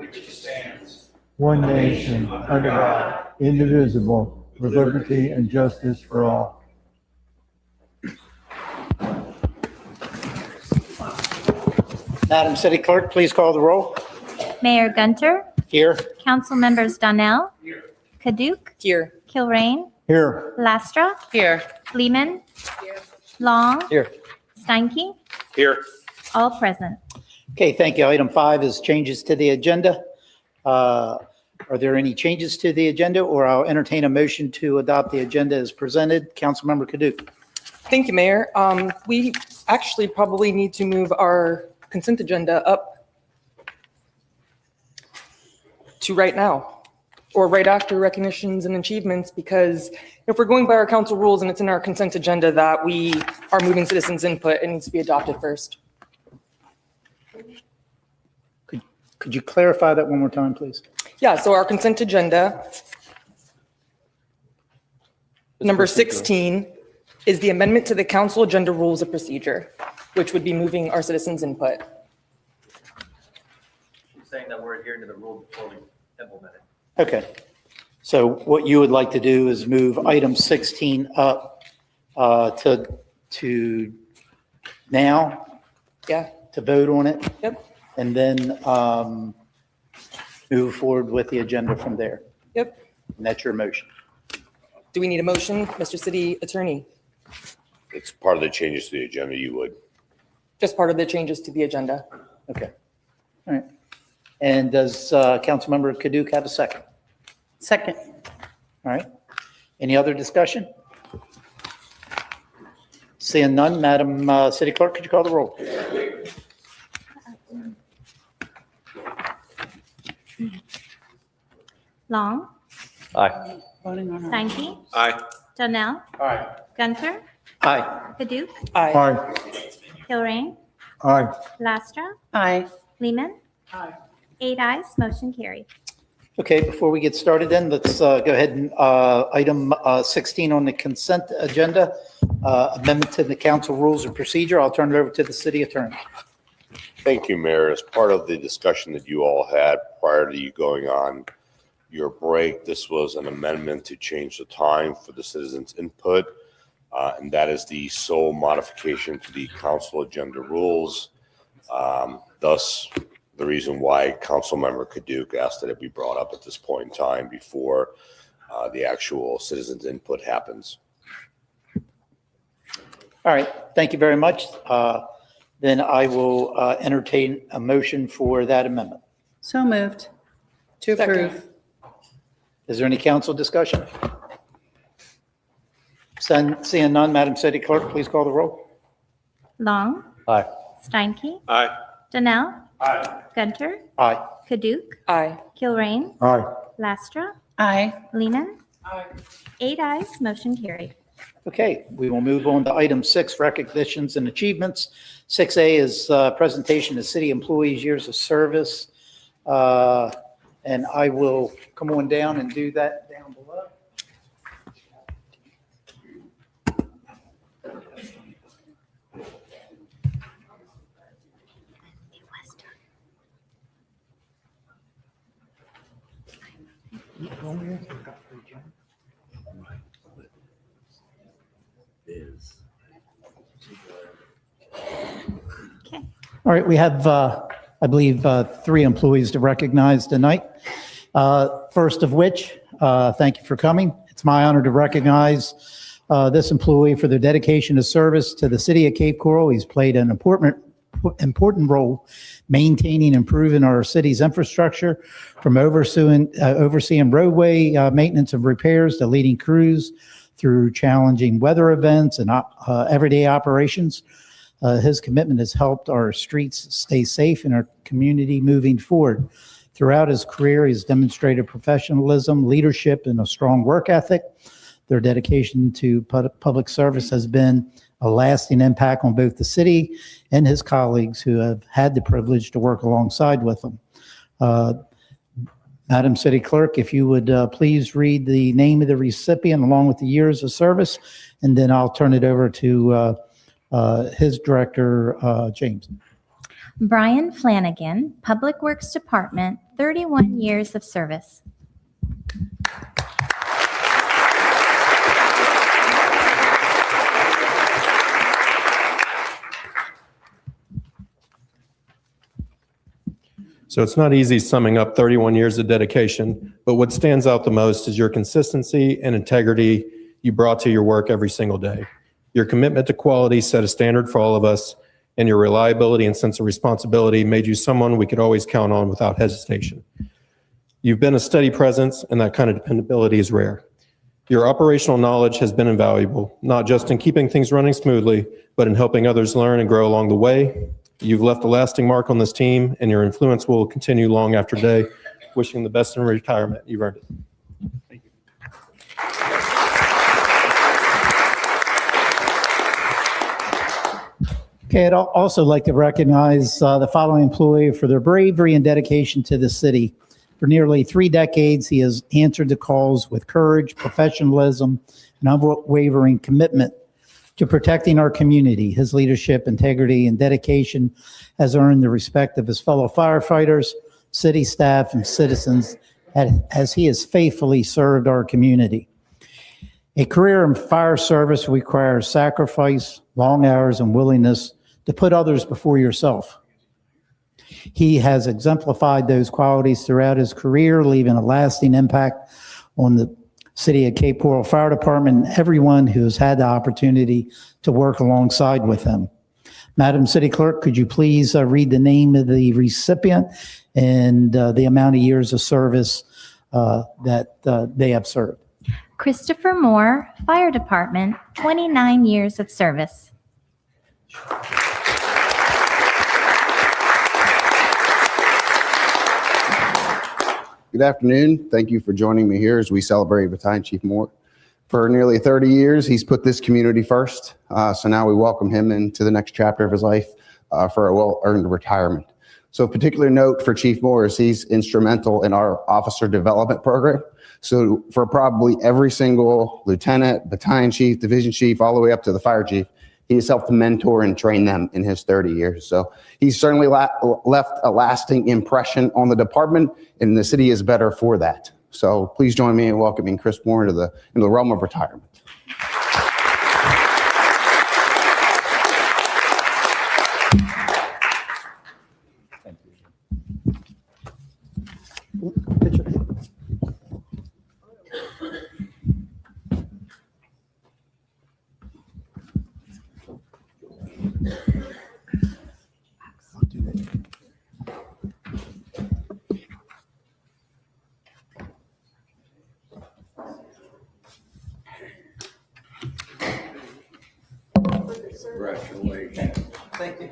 which stands one nation, under God, indivisible, with liberty and justice for all. Madam City Clerk, please call the roll. Mayor Gunter, Here. Council Members Donnell, Kaduke, Here. Kilrain, Here. Lastra, Here. Lehman, Long, Here. Steinke, Here. all present. Okay, thank you. Item 5 is changes to the agenda. Are there any changes to the agenda, or I'll entertain a motion to adopt the agenda as presented? Councilmember Kaduke. Thank you, Mayor. We actually probably need to move our consent agenda up to right now, or right after recognitions and achievements, because if we're going by our council rules and it's in our consent agenda that we are moving citizens' input, it needs to be adopted first. Could you clarify that one more time, please? Yeah, so our consent agenda, number 16, is the amendment to the council agenda rules of procedure, which would be moving our citizens' input. She's saying that we're adhering to the rule before we implement it. Okay. So what you would like to do is move item 16 up to now, Yeah, to vote on it, yep, and then move forward with the agenda from there. yep. And that's your motion. Do we need a motion, Mr. City Attorney? It's part of the changes to the agenda, you would. Just part of the changes to the agenda. Okay. All right. And does Councilmember Kaduke have a second? Second. All right. Any other discussion? Seeing none, Madam City Clerk, could you call the roll? Long, Aye. Steinke, Aye. Donnell, Aye. Gunter, Aye. Kaduke, Aye. Aye. Kilrain, Aye. Lastra, Aye. Lehman. 8 ayes, motion carried. Okay, before we get started then, let's go ahead and item 16 on the consent agenda, amendment to the council rules of procedure. I'll turn it over to the city attorney. Thank you, Mayor. As part of the discussion that you all had prior to you going on your break, this was an amendment to change the time for the citizens' input, and that is the sole modification to the council agenda rules. Thus, the reason why Councilmember Kaduke asked that it be brought up at this point in time before the actual citizens' input happens. All right, thank you very much. Then I will entertain a motion for that amendment. So moved. To approve. Is there any council discussion? Seeing none, Madam City Clerk, please call the roll. Long, Aye. Steinke, Aye. Donnell, Aye. Gunter, Aye. Kaduke, Aye. Kilrain, Aye. Lastra, Aye. Lehman. 8 ayes, motion carried. Okay, we will move on to item 6, recognitions and achievements. 6A is presentation of city employees' years of service. And I will come on down and do that down below. Okay. All right, we have, I believe, 3 employees to recognize tonight. First of which, thank you for coming. It's my honor to recognize this employee for their dedication to service to the city of Cape Coral. He's played an important role maintaining and improving our city's infrastructure, from overseeing roadway maintenance and repairs to leading crews through challenging weather events and everyday operations. His commitment has helped our streets stay safe and our community moving forward. Throughout his career, he's demonstrated professionalism, leadership, and a strong work ethic. Their dedication to public service has been a lasting impact on both the city and his colleagues who have had the privilege to work alongside with him. Madam City Clerk, if you would please read the name of the recipient along with the years of service, and then I'll turn it over to his director, James. Brian Flanagan, Public Works Department, 31 years of service. So it's not easy summing up 31 years of dedication, but what stands out the most is your consistency and integrity you brought to your work every single day. Your commitment to quality set a standard for all of us, and your reliability and sense of responsibility made you someone we could always count on without hesitation. You've been a steady presence, and that kind of dependability is rare. Your operational knowledge has been invaluable, not just in keeping things running smoothly, but in helping others learn and grow along the way. You've left a lasting mark on this team, and your influence will continue long after day. Wishing the best in retirement. You've earned it. Thank you. Okay, I'd also like to recognize the following employee for their bravery and dedication to the city. For nearly 3 decades, he has answered the calls with courage, professionalism, and unwavering commitment to protecting our community. His leadership, integrity, and dedication has earned the respect of his fellow firefighters, city staff, and citizens as he has faithfully served our community. A career in fire service requires sacrifice, long hours, and willingness to put others before yourself. He has exemplified those qualities throughout his career, leaving a lasting impact on the City of Cape Coral Fire Department and everyone who has had the opportunity to work alongside with him. Madam City Clerk, could you please read the name of the recipient and the amount of years of service that they have served? Christopher Moore, Fire Department, 29 years of service. Good afternoon. Thank you for joining me here as we celebrate Battalion Chief Moore. For nearly 30 years, he's put this community first. So now we welcome him into the next chapter of his life for a well-earned retirement. So of particular note for Chief Moore is he's instrumental in our officer development program. So for probably every single lieutenant, battalion chief, division chief, all the way up to the fire chief, he has helped to mentor and train them in his 30 years. So he's certainly left a lasting impression on the department, and the city is better for that. So please join me in welcoming Chris Moore into the realm of retirement. Congratulations. Thank you.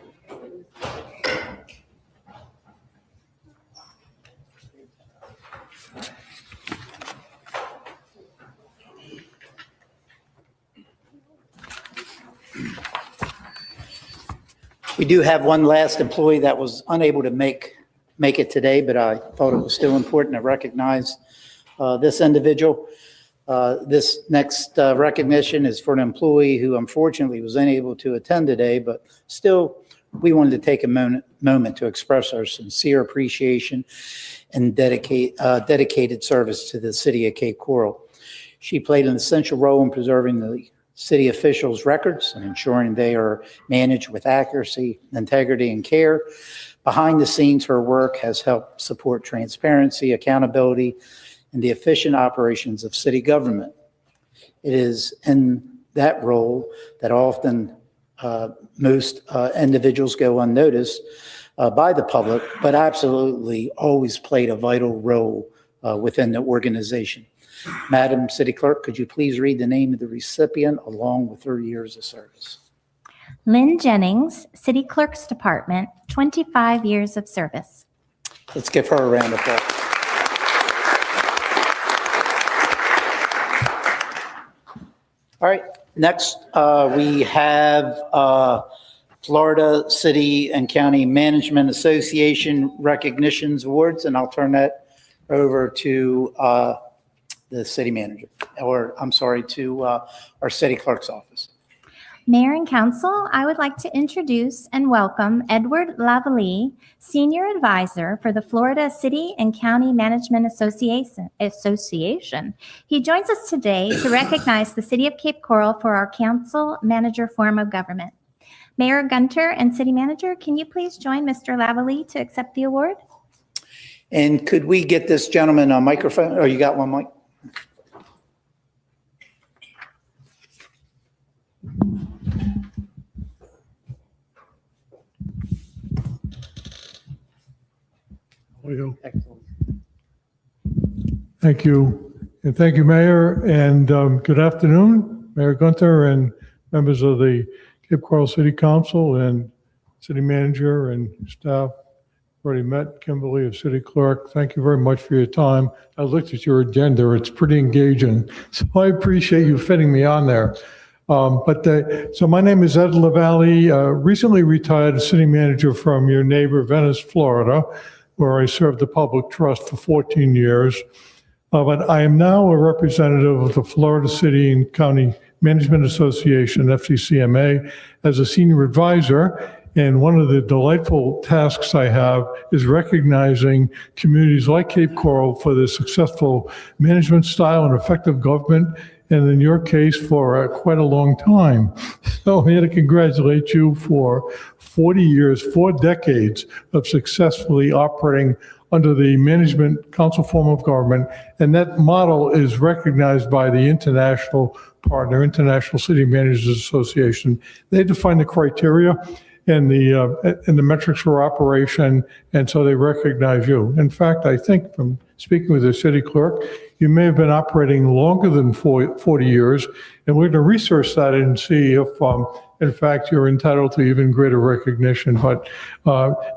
We do have one last employee that was unable to make it today, but I thought it was still important to recognize this individual. This next recognition is for an employee who unfortunately was unable to attend today, but still we wanted to take a moment to express our sincere appreciation and dedicated service to the City of Cape Coral. She played an essential role in preserving the city officials' records and ensuring they are managed with accuracy, integrity, and care. Behind the scenes, her work has helped support transparency, accountability, and the efficient operations of city government. It is in that role that often most individuals go unnoticed by the public, but absolutely always played a vital role within the organization. Madam City Clerk, could you please read the name of the recipient along with her years of service? Lynn Jennings, City Clerk's Department, 25 years of service. Let's give her a round of applause. All right, next we have Florida City and County Management Association Recognitions Awards, and I'll turn that over to the city manager, or I'm sorry, to our city clerk's office. Mayor and Council, I would like to introduce and welcome Edward Lavalley, Senior Advisor for the Florida City and County Management Association. He joins us today to recognize the City of Cape Coral for our council manager form of government. Mayor Gunter and City Manager, can you please join Mr. Lavalley to accept the award? And could we get this gentleman a microphone? Oh, you got one, Mike? Thank you. And thank you, Mayor. And good afternoon, Mayor Gunter and members of the Cape Coral City Council and City Manager and staff. Already met Kimberly of City Clerk. Thank you very much for your time. I looked at your agenda. It's pretty engaging. So I appreciate you fitting me on there. So my name is Ed Lavalley, recently retired city manager from your neighbor, Venice, Florida, where I served the public trust for 14 years. But I am now a representative of the Florida City and County Management Association, FCCMA, as a senior advisor. And one of the delightful tasks I have is recognizing communities like Cape Coral for their successful management style and effective government, and in your case, for quite a long time. So I'm here to congratulate you for 40 years, 4 decades of successfully operating under the management council form of government. And that model is recognized by the international partner, International City Managers Association. They define the criteria and the metrics for operation, and so they recognize you. In fact, I think from speaking with the city clerk, you may have been operating longer than 40 years, and we're going to research that and see if, in fact, you're entitled to even greater recognition. But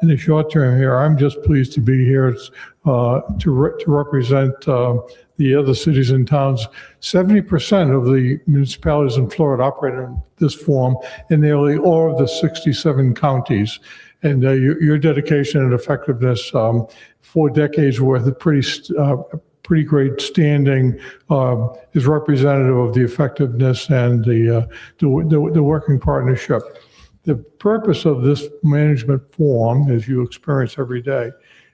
in the short term here, I'm just pleased to be here to represent the other cities and towns. 70% of the municipalities in Florida operate in this form, and nearly all of the 67 counties. And your dedication and effectiveness, 4 decades worth of pretty great standing, is representative of the effectiveness and the working partnership. The purpose of this management form, as you experience every day,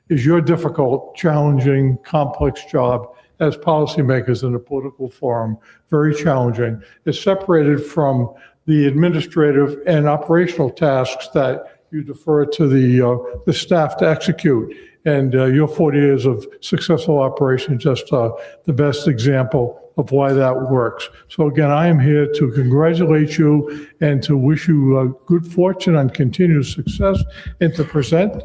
is your difficult, challenging, complex job as policymakers in the political forum, very challenging. It's separated from the administrative and operational tasks that you defer to the staff to execute. And your 40 years of successful operation is just the best example of why that works. So again, I am here to congratulate you and to wish you good fortune and continued success, and to present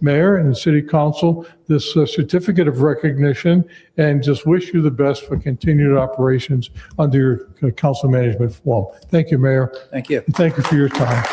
Mayor and City Council this certificate of recognition, and just wish you the best for continued operations under your council management form. Thank you, Mayor. Thank you. And thank you for your time.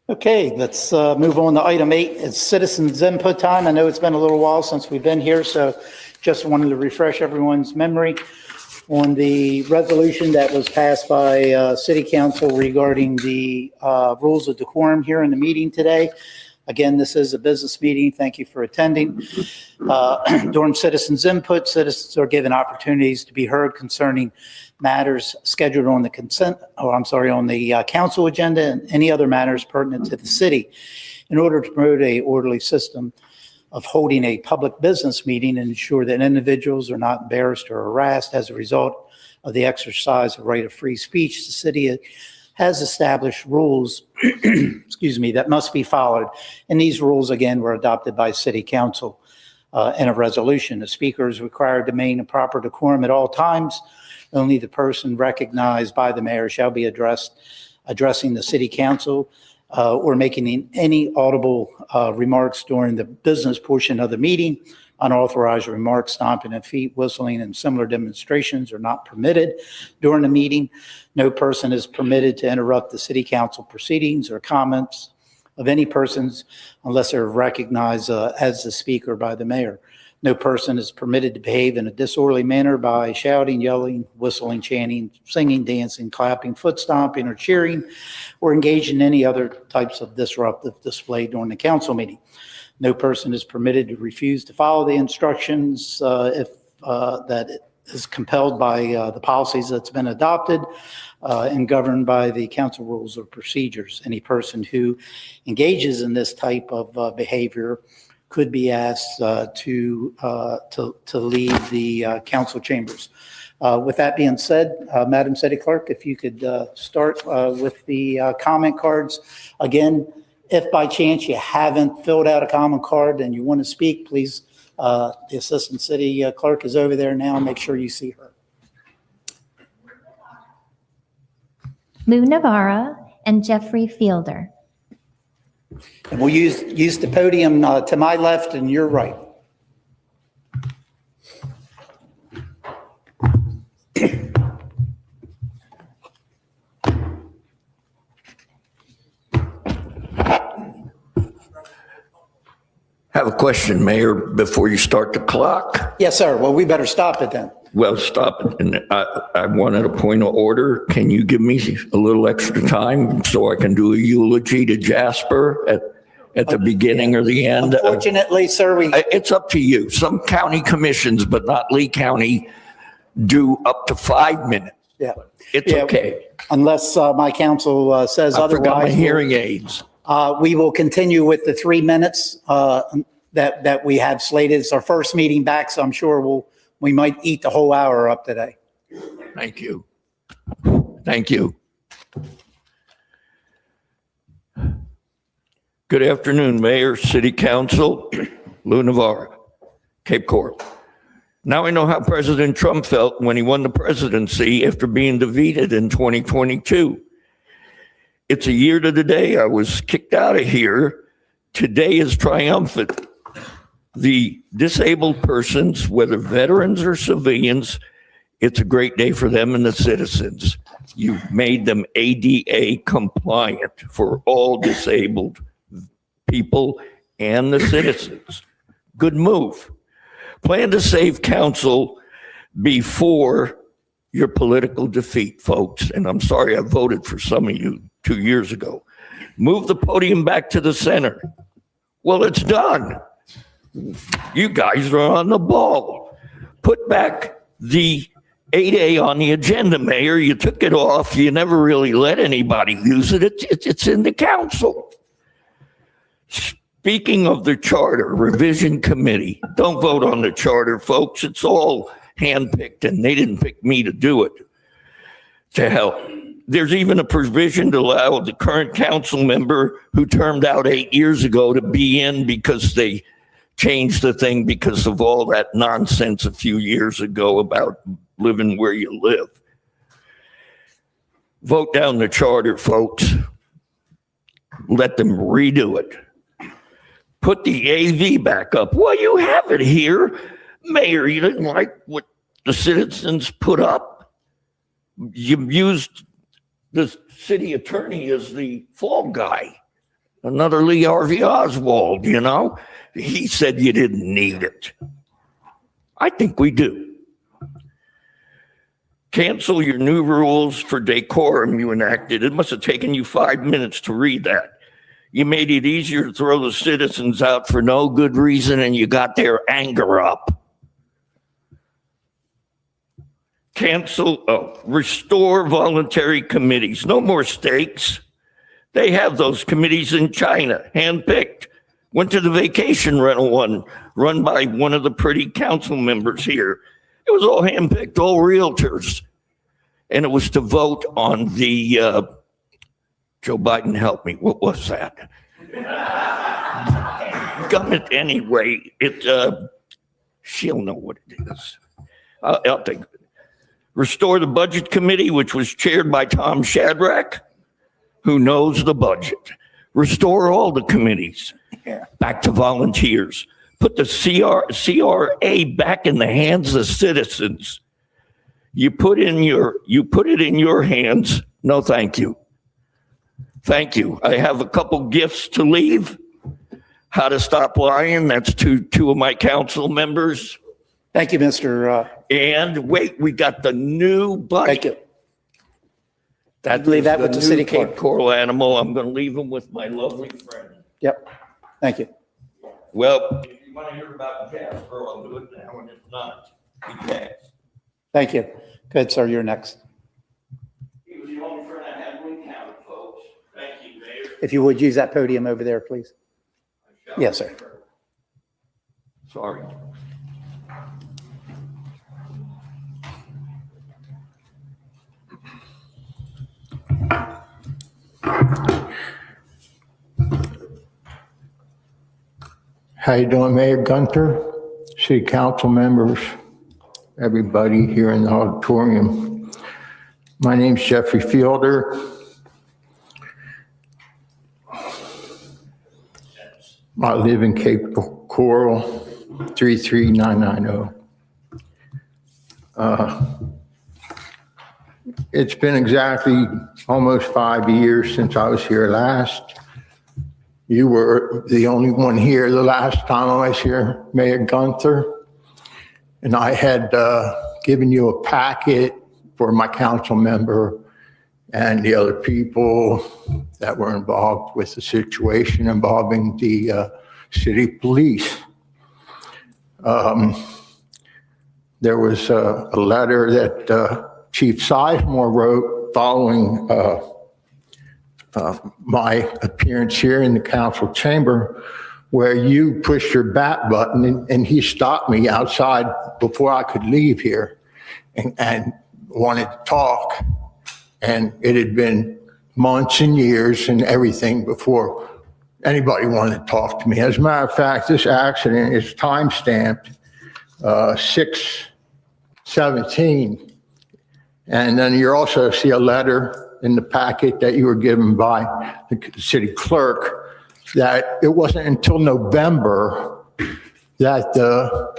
Okay, let's move on to item 8. It's citizens input time. I know it's been a little while since we've been here, so just wanted to refresh everyone's memory on the resolution that was passed by City Council regarding the rules of decorum here in the meeting today. Again, this is a business meeting. Thank you for attending. During citizens input, citizens are given opportunities to be heard concerning matters scheduled on the on the council agenda and any other matters pertinent to the city, in order to promote a orderly system of holding a public business meeting and ensure that individuals are not embarrassed or harassed as a result of the exercise of right of free speech, the city has established rules, excuse me, that must be followed. And these rules, again, were adopted by City Council in a resolution. The speaker is required to maintain a proper decorum at all times. Only the person recognized by the mayor shall be addressing the City Council or making any audible remarks during the business portion of the meeting. Unauthorized remarks, stomping of feet, whistling, and similar demonstrations are not permitted during the meeting. No person is permitted to interrupt the City Council proceedings or comments of any persons unless they're recognized as the speaker by the mayor. No person is permitted to behave in a disorderly manner by shouting, yelling, whistling, chanting, singing, dancing, clapping, foot stomping, or cheering, or engage in any other types of disruptive display during the council meeting. No person is permitted to refuse to follow the instructions if that is compelled by the policies that's been adopted and governed by the council rules or procedures. Any person who engages in this type of behavior could be asked to leave the council chambers. With that being said, Madam City Clerk, if you could start with the comment cards. Again, if by chance you haven't filled out a comment card and you want to speak, please, the Assistant City Clerk is over there now. Make sure you see her. Lou Navarra and Jeffrey Fielder. And we'll use the podium to my left and your right. I have a question, Mayor, before you start the clock. Yes, sir. Well, we better stop it then. Well, stop it. And I wanted a point of order. Can you give me a little extra time so I can do a eulogy to Jasper at the beginning or the end? Unfortunately, sir, It's up to you. Some county commissions, but not Lee County, do up to 5 minutes. yeah. It's Yeah. okay. Unless my council says I forgot my otherwise. hearing aids. We will continue with the 3 minutes that we have slated. It's our first meeting back, so I'm sure we might eat the whole hour up today. Thank you. Thank you. Good afternoon, Mayor, City Council, Lou Navarra, Cape Coral. Now I know how President Trump felt when he won the presidency after being defeated in 2022. It's a year to the day I was kicked out of here. Today is triumphant. The disabled persons, whether veterans or civilians, it's a great day for them and the citizens. You've made them ADA compliant for all disabled people and the citizens. Good move. Plan to save council before your political defeat, folks. And I'm sorry I voted for some of you 2 years ago. Move the podium back to the center. Well, it's done. You guys are on the ball. Put back the 8A on the agenda, Mayor. You took it off. You never really let anybody use it. It's in the council. Speaking of the charter revision committee, don't vote on the charter, folks. It's all handpicked, and they didn't pick me to do it. To hell. There's even a provision to allow the current council member who termed out 8 years ago to be in because they changed the thing because of all that nonsense a few years ago about living where you live. Vote down the charter, folks. Let them redo it. Put the AV back up. Well, you have it here. Mayor, you didn't like what the citizens put up? You used the city attorney as the fall guy. Another Lee Harvey Oswald, you know? He said you didn't need it. I think we do. Cancel your new rules for decorum you enacted. It must have taken you 5 minutes to read that. You made it easier to throw the citizens out for no good reason, and you got their anger up. Restore voluntary committees. No more stakes. They have those committees in China, handpicked. Went to the vacation rental one, run by one of the pretty council members here. It was all handpicked, all realtors. and it was to vote on the, Joe Biden, help me, what was that? Government, anyway, she'll know what it is. I'll take it. Restore the Budget Committee, which was chaired by Tom Shadrack, who knows the budget. Restore all the committees back to volunteers. Put the CRA back in the hands of citizens. You put it in your hands. No, thank you. Thank you. I have a couple gifts to leave. How to Stop Lying. That's two of my council members. Thank you, Mr. And wait, we got the new budget. Thank you. That Leave that is with the city clerk. Cape Coral animal. I'm going to leave them with my lovely friend. Yep. Thank you. Well, if you want to hear about Jasper, I'll do it now, and if not, he passed. Thank you. Good, sir. You're next. He was the only friend I had in County, folks. Thank you, Mayor. If you would use that podium over there, please. Yes, sir. Sorry. How you doing, Mayor Gunter, city council members, everybody here in the auditorium? My name's Jeffrey Fielder. I live in Cape Coral, 33990. It's been exactly almost 5 years since I was here last. You were the only one here the last time I was here, Mayor Gunther. And I had given you a packet for my council member and the other people that were involved with the situation involving the city police. There was a letter that Chief Sizemore wrote following my appearance here in the council chamber, where you pushed your bat button and he stopped me outside before I could leave here and wanted to talk. And it had been months and years and everything before anybody wanted to talk to me. As a matter of fact, this accident is time-stamped 6/17. And then you also see a letter in the packet that you were given by the city clerk that it wasn't until November that the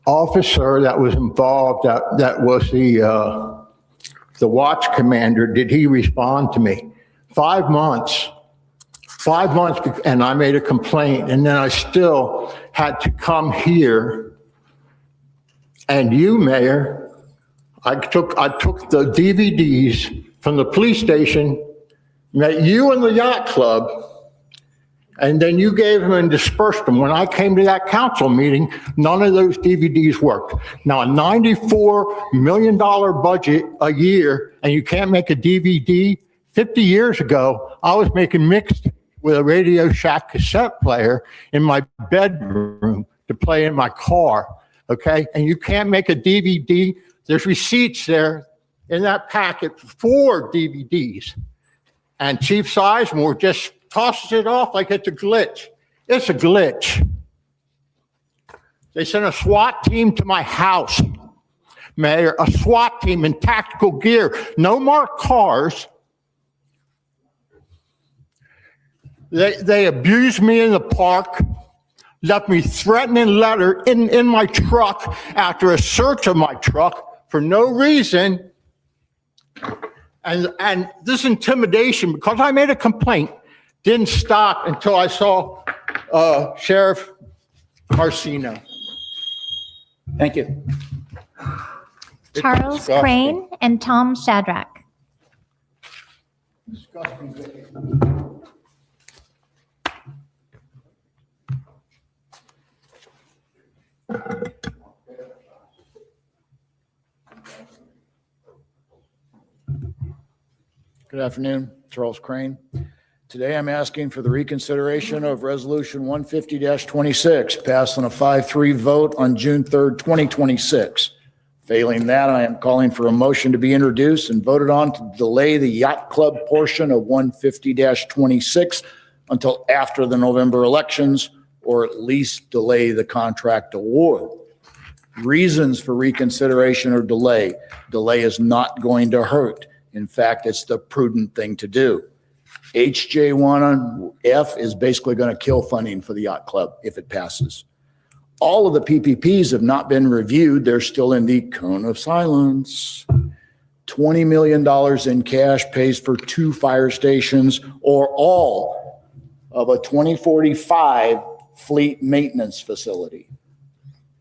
officer that was involved, that was the watch commander, did he respond to me. 5 months, and I made a complaint, and then I still had to come here. And you, Mayor, I took the DVDs from the police station, met you in the yacht club, and then you gave them and dispersed them. When I came to that council meeting, none of those DVDs worked. Now, a $94 million budget a year, and you can't make a DVD? 50 years ago, I was making mixed with a Radio Shack cassette player in my bedroom to play in my car, okay? And you can't make a DVD. There's receipts there in that packet for DVDs. And Chief Sizemore just tosses it off like it's a glitch. It's a glitch. They sent a SWAT team to my house, Mayor, a SWAT team in tactical gear, no marked cars. They abused me in the park, left me threatening letter in my truck after a search of my truck for no reason. And this intimidation, because I made a complaint, didn't stop until I saw Sheriff Marcino. Thank you. Charles Crane and Tom Shadrack. Good afternoon, Charles Crane. Today I'm asking for the reconsideration of Resolution 150-26, passed on a 5-3 vote on June 3rd, 2026. Failing that, I am calling for a motion to be introduced and voted on to delay the yacht club portion of 150-26 until after the November elections, or at least delay the contract award. Reasons for reconsideration or delay. Delay is not going to hurt. In fact, it's the prudent thing to do. HJ1F is basically going to kill funding for the yacht club if it passes. All of the PPPs have not been reviewed. They're still in the cone of silence. $20 million in cash pays for 2 fire stations or all of a 2045 fleet maintenance facility,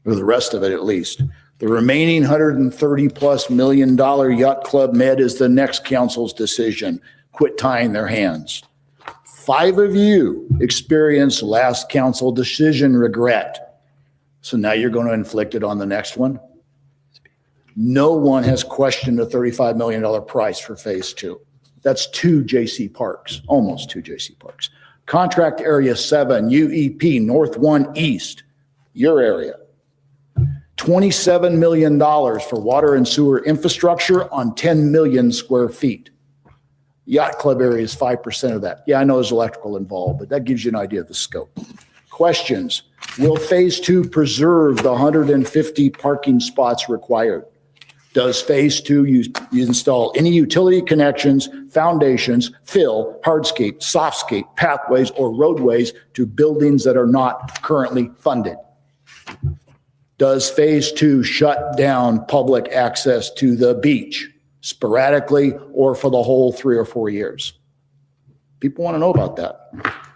or the rest of it at least. The remaining $130+ million yacht club med is the next council's decision. Quit tying their hands. 5 of you experienced last council decision regret. So now you're going to inflict it on the next one? No one has questioned a $35 million price for phase 2. That's 2 J.C. Parks, almost 2 J.C. Parks. Contract area 7, UEP, North 1 East, your area. $27 million for water and sewer infrastructure on 10 million square feet. Yacht club area is 5% of that. Yeah, I know there's electrical involved, but that gives you an idea of the scope. Questions. Will phase 2 preserve the 150 parking spots required? Does phase 2 you install any utility connections, foundations, fill, hardscape, softscape, pathways, or roadways to buildings that are not currently funded? Does phase 2 shut down public access to the beach sporadically or for the whole 3 or 4 years? People want to know about that.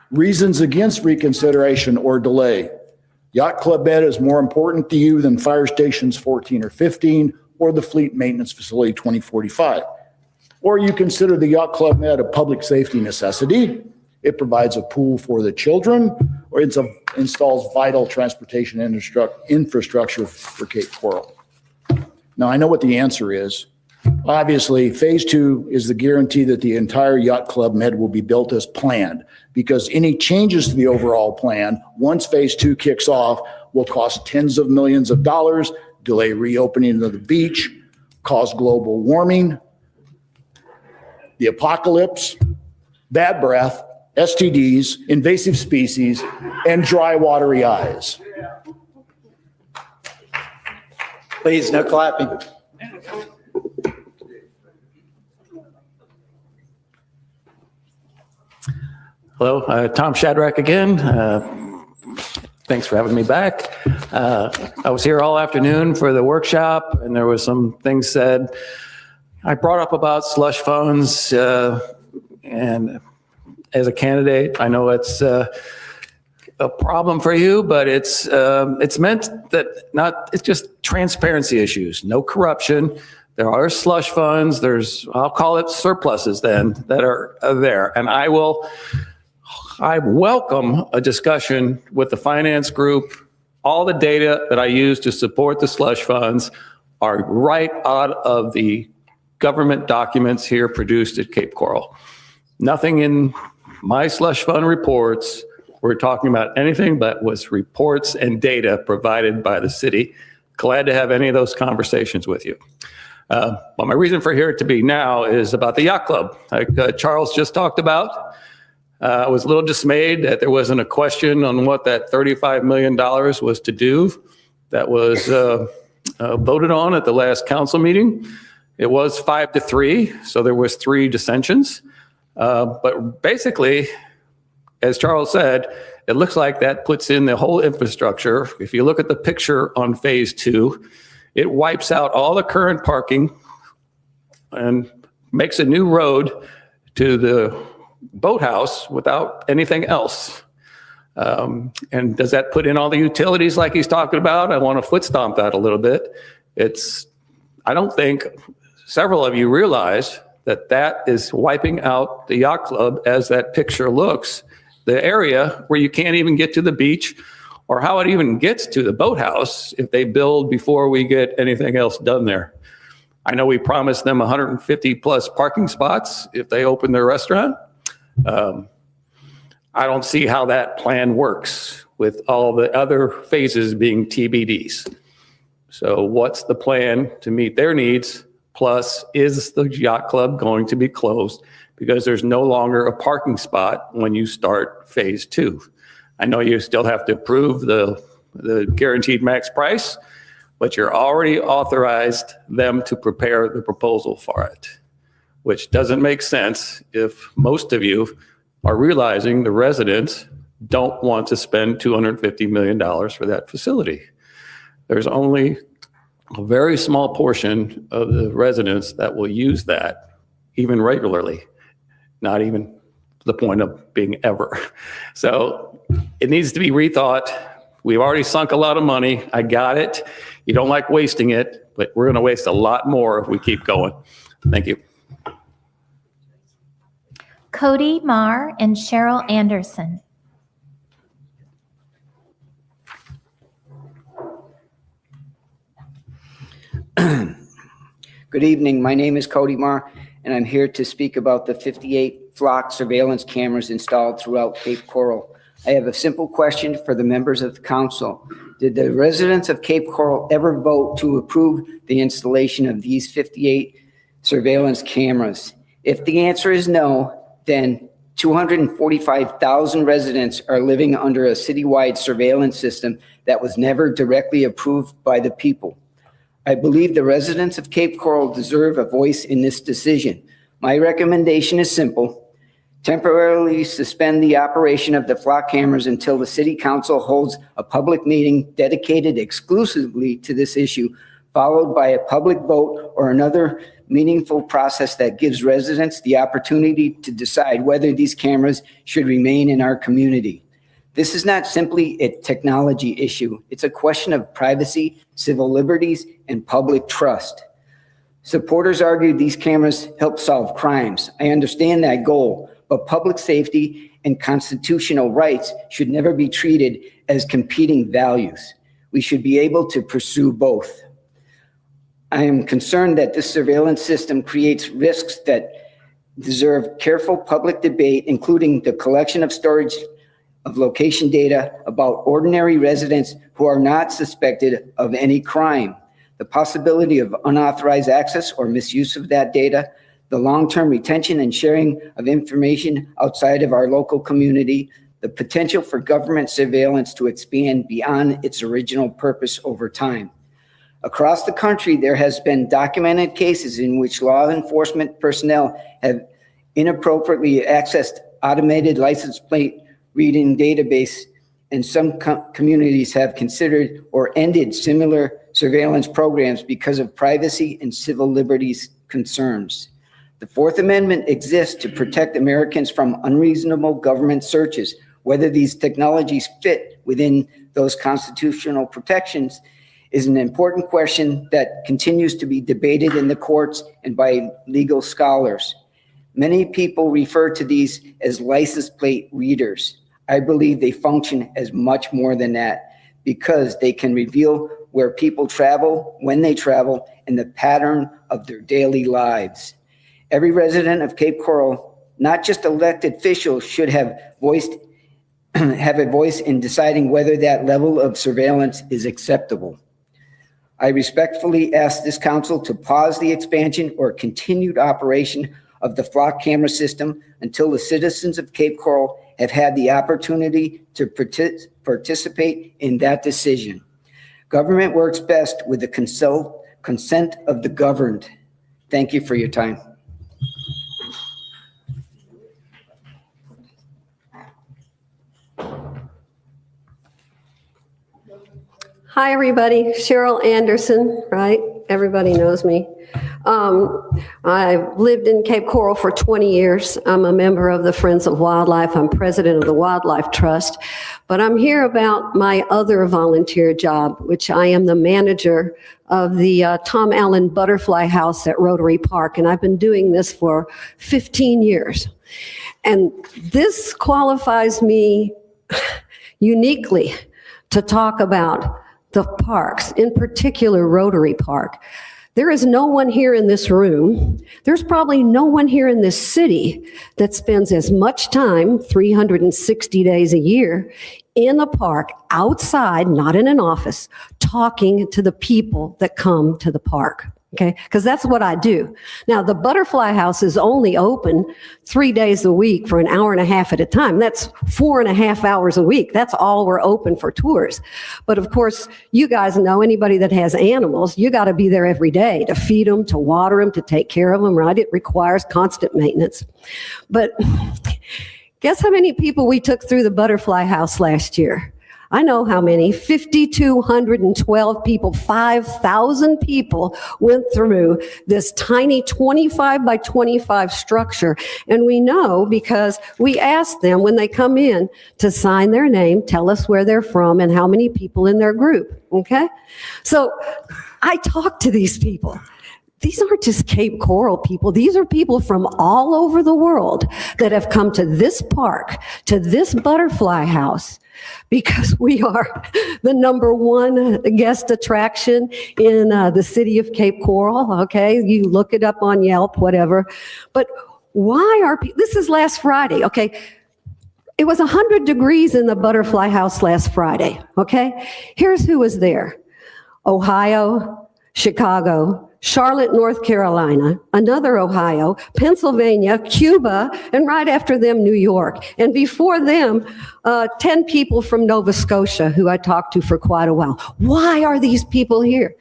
Reasons against reconsideration or delay. Yacht club bed is more important to you than fire stations 14 or 15 or the fleet maintenance facility 2045. Or you consider the yacht club med a public safety necessity. It provides a pool for the children, or it installs vital transportation infrastructure for Cape Coral. Now, I know what the answer is. Obviously, phase 2 is the guarantee that the entire yacht club med will be built as planned, because any changes to the overall plan, once phase 2 kicks off, will cost tens of millions of dollars, delay reopening of the beach, cause global warming, the apocalypse, bad breath, STDs, invasive species, and dry, watery eyes. Please, no clapping. Hello, Tom Shadrack again. Thanks for having me back. I was here all afternoon for the workshop, and there was some things said. I brought up about slush funds, and as a candidate, I know it's a problem for you, but it's meant that it's just transparency issues, no corruption. There are slush funds. I'll call it surpluses then that are there, and I welcome a discussion with the finance group. All the data that I use to support the slush funds are right out of the government documents here produced at Cape Coral. Nothing in my slush fund reports we're talking about anything but was reports and data provided by the city. Glad to have any of those conversations with you. But my reason for here to be now is about the yacht club. Like Charles just talked about. I was a little dismayed that there wasn't a question on what that $35 million was to do. That was voted on at the last council meeting. It was 5-3, so there was 3 dissensions. But basically, as Charles said, it looks like that puts in the whole infrastructure. If you look at the picture on phase 2, it wipes out all the current parking and makes a new road to the boathouse without anything else. And does that put in all the utilities like he's talking about? I want to foot stomp that a little bit. I don't think several of you realize that is wiping out the yacht club as that picture looks. The area where you can't even get to the beach or how it even gets to the boathouse if they build before we get anything else done there. I know we promised them 150 plus parking spots if they open their restaurant. I don't see how that plan works with all the other phases being TBDs. So what's the plan to meet their needs? Plus, is the yacht club going to be closed because there's no longer a parking spot when you start phase 2? I know you still have to approve the guaranteed max price, but you're already authorized them to prepare the proposal for it, which doesn't make sense if most of you are realizing the residents don't want to spend $250 million for that facility. There's only a very small portion of the residents that will use that even regularly, not even to the point of being ever. So it needs to be rethought. We've already sunk a lot of money. I got it. You don't like wasting it, but we're going to waste a lot more if we keep going. Thank you. Cody Marr and Cheryl Anderson. Good evening. My name is Cody Marr, and I'm here to speak about the 58 flock surveillance cameras installed throughout Cape Coral. I have a simple question for the members of the council. Did the residents of Cape Coral ever vote to approve the installation of these 58 surveillance cameras? If the answer is no, then 245,000 residents are living under a citywide surveillance system that was never directly approved by the people. I believe the residents of Cape Coral deserve a voice in this decision. My recommendation is simple. Temporarily suspend the operation of the flock cameras until the city council holds a public meeting dedicated exclusively to this issue, followed by a public vote or another meaningful process that gives residents the opportunity to decide whether these cameras should remain in our community. This is not simply a technology issue. It's a question of privacy, civil liberties, and public trust. Supporters argue these cameras help solve crimes. I understand that goal, but public safety and constitutional rights should never be treated as competing values. We should be able to pursue both. I am concerned that this surveillance system creates risks that deserve careful public debate, including the collection of storage of location data about ordinary residents who are not suspected of any crime, the possibility of unauthorized access or misuse of that data, the long-term retention and sharing of information outside of our local community, the potential for government surveillance to expand beyond its original purpose over time. Across the country, there has been documented cases in which law enforcement personnel have inappropriately accessed automated license plate reading database, and some communities have considered or ended similar surveillance programs because of privacy and civil liberties concerns. The Fourth Amendment exists to protect Americans from unreasonable government searches. Whether these technologies fit within those constitutional protections is an important question that continues to be debated in the courts and by legal scholars. Many people refer to these as license plate readers. I believe they function as much more than that because they can reveal where people travel, when they travel, and the pattern of their daily lives. Every resident of Cape Coral, not just elected officials, should have a voice in deciding whether that level of surveillance is acceptable. I respectfully ask this council to pause the expansion or continued operation of the flock camera system until the citizens of Cape Coral have had the opportunity to participate in that decision. Government works best with the consent of the governed. Thank you for your time. Hi, everybody. Cheryl Anderson, right? Everybody knows me. I've lived in Cape Coral for 20 years. I'm a member of the Friends of Wildlife. I'm president of the Wildlife Trust. But I'm here about my other volunteer job, which I am the manager of the Tom Allen Butterfly House at Rotary Park. And I've been doing this for 15 years. And this qualifies me uniquely to talk about the parks, in particular Rotary Park. There is no one here in this room, there's probably no one here in this city that spends as much time, 360 days a year, in a park, outside, not in an office, talking to the people that come to the park. Okay, because that's what I do. Now, the Butterfly House is only open 3 days a week for an hour and a half at a time. That's 4.5 hours a week. That's all we're open for tours. But of course, you guys know, anybody that has animals, you got to be there every day to feed them, to water them, to take care of them, right? It requires constant maintenance. But guess how many people we took through the Butterfly House last year? I know how many, 5,212 people, 5,000 people went through this tiny 25 by 25 structure. And we know because we asked them when they come in to sign their name, tell us where they're from and how many people in their group, okay? So I talk to these people. These aren't just Cape Coral people. These are people from all over the world that have come to this park, to this Butterfly House, because we are the #1 guest attraction in the city of Cape Coral, okay? You look it up on Yelp, whatever. But why are people, this is last Friday, okay? It was 100 degrees in the Butterfly House last Friday, okay? Here's who was there. Ohio, Chicago, Charlotte, North Carolina, another Ohio, Pennsylvania, Cuba, and right after them, New York. And before them, 10 people from Nova Scotia who I talked to for quite a while. Why are these people here?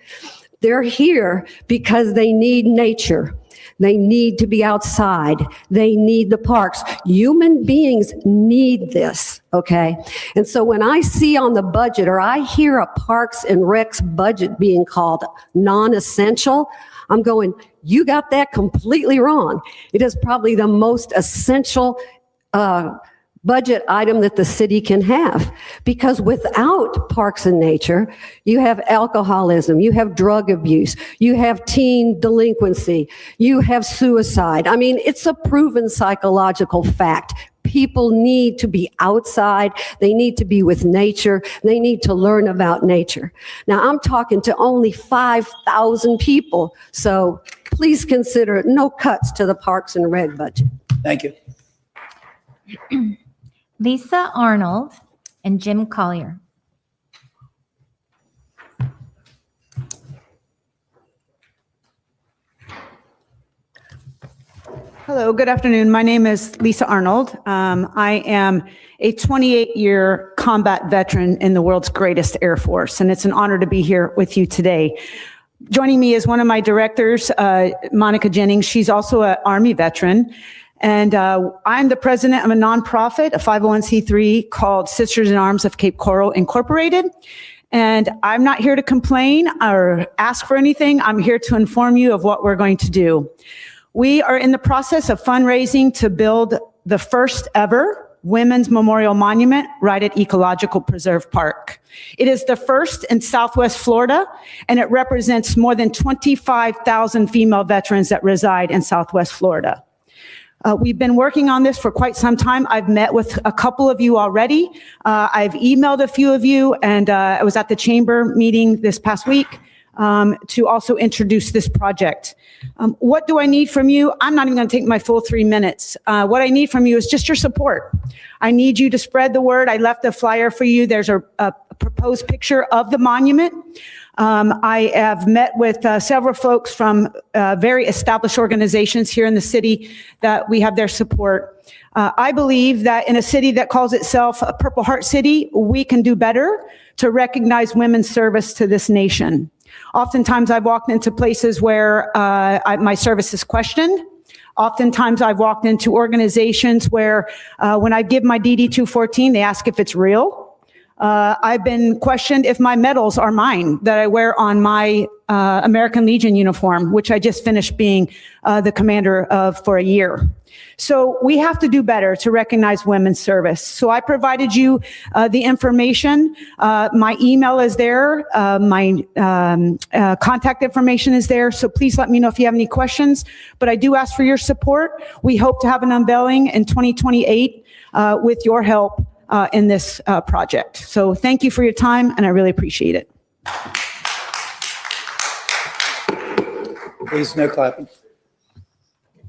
They're here because they need nature. They need to be outside. They need the parks. Human beings need this, okay? And so when I see on the budget or I hear a Parks and Recs budget being called non-essential, I'm going, you got that completely wrong. It is probably the most essential budget item that the city can have. Because without parks and nature, you have alcoholism, you have drug abuse, you have teen delinquency, you have suicide. I mean, it's a proven psychological fact. People need to be outside. They need to be with nature. They need to learn about nature. Now, I'm talking to only 5,000 people, so please consider no cuts to the Parks and Rec budget. Thank you. Lisa Arnold and Jim Collier. Hello, good afternoon. My name is Lisa Arnold. I am a 28-year combat veteran in the world's greatest Air Force, and it's an honor to be here with you today. Joining me is one of my directors, Monica Jennings. She's also an Army veteran. And I'm the president of a nonprofit, a 501c3 called Sisters in Arms of Cape Coral Incorporated. And I'm not here to complain or ask for anything. I'm here to inform you of what we're going to do. We are in the process of fundraising to build the first ever Women's Memorial Monument right at Ecological Preserve Park. It is the first in Southwest Florida, and it represents more than 25,000 female veterans that reside in Southwest Florida. We've been working on this for quite some time. I've met with a couple of you already. I've emailed a few of you, and I was at the chamber meeting this past week to also introduce this project. What do I need from you? I'm not even going to take my full 3 minutes. What I need from you is just your support. I need you to spread the word. I left a flyer for you. There's a proposed picture of the monument. I have met with several folks from very established organizations here in the city that we have their support. I believe that in a city that calls itself a Purple Heart City, we can do better to recognize women's service to this nation. Oftentimes I've walked into places where my service is questioned. Oftentimes I've walked into organizations where when I give my DD-214, they ask if it's real. I've been questioned if my medals are mine that I wear on my American Legion uniform, which I just finished being the commander of for a year. So we have to do better to recognize women's service. So I provided you the information. My email is there. My contact information is there. So please let me know if you have any questions. But I do ask for your support. We hope to have an unveiling in 2028 with your help in this project. So thank you for your time, and I really appreciate it. Please, no clapping.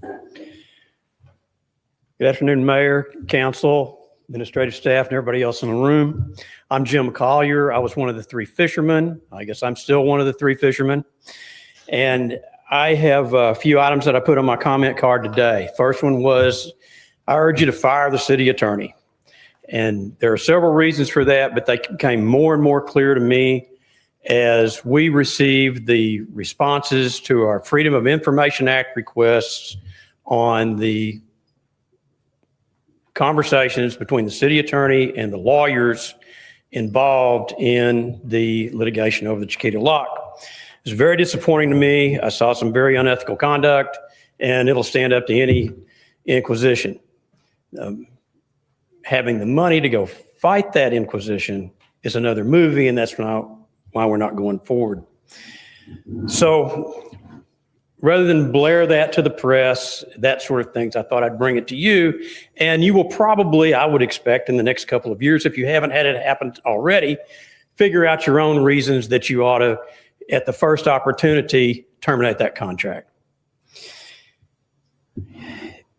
Good afternoon, Mayor, Council, administrative staff, and everybody else in the room. I'm Jim Collier. I was one of the 3 fishermen. I guess I'm still one of the 3 fishermen. And I have a few items that I put on my comment card today. First one was, I urge you to fire the city attorney. And there are several reasons for that, but they became more and more clear to me as we received the responses to our Freedom of Information Act requests on the conversations between the city attorney and the lawyers involved in the litigation over the Chiquita Lock. It was very disappointing to me. I saw some very unethical conduct, and it'll stand up to any inquisition. Having the money to go fight that inquisition is another movie, and that's why we're not going forward. So rather than blare that to the press, that sort of things, I thought I'd bring it to you. And you will probably, I would expect, in the next couple of years, if you haven't had it happen already, figure out your own reasons that you ought to, at the first opportunity, terminate that contract.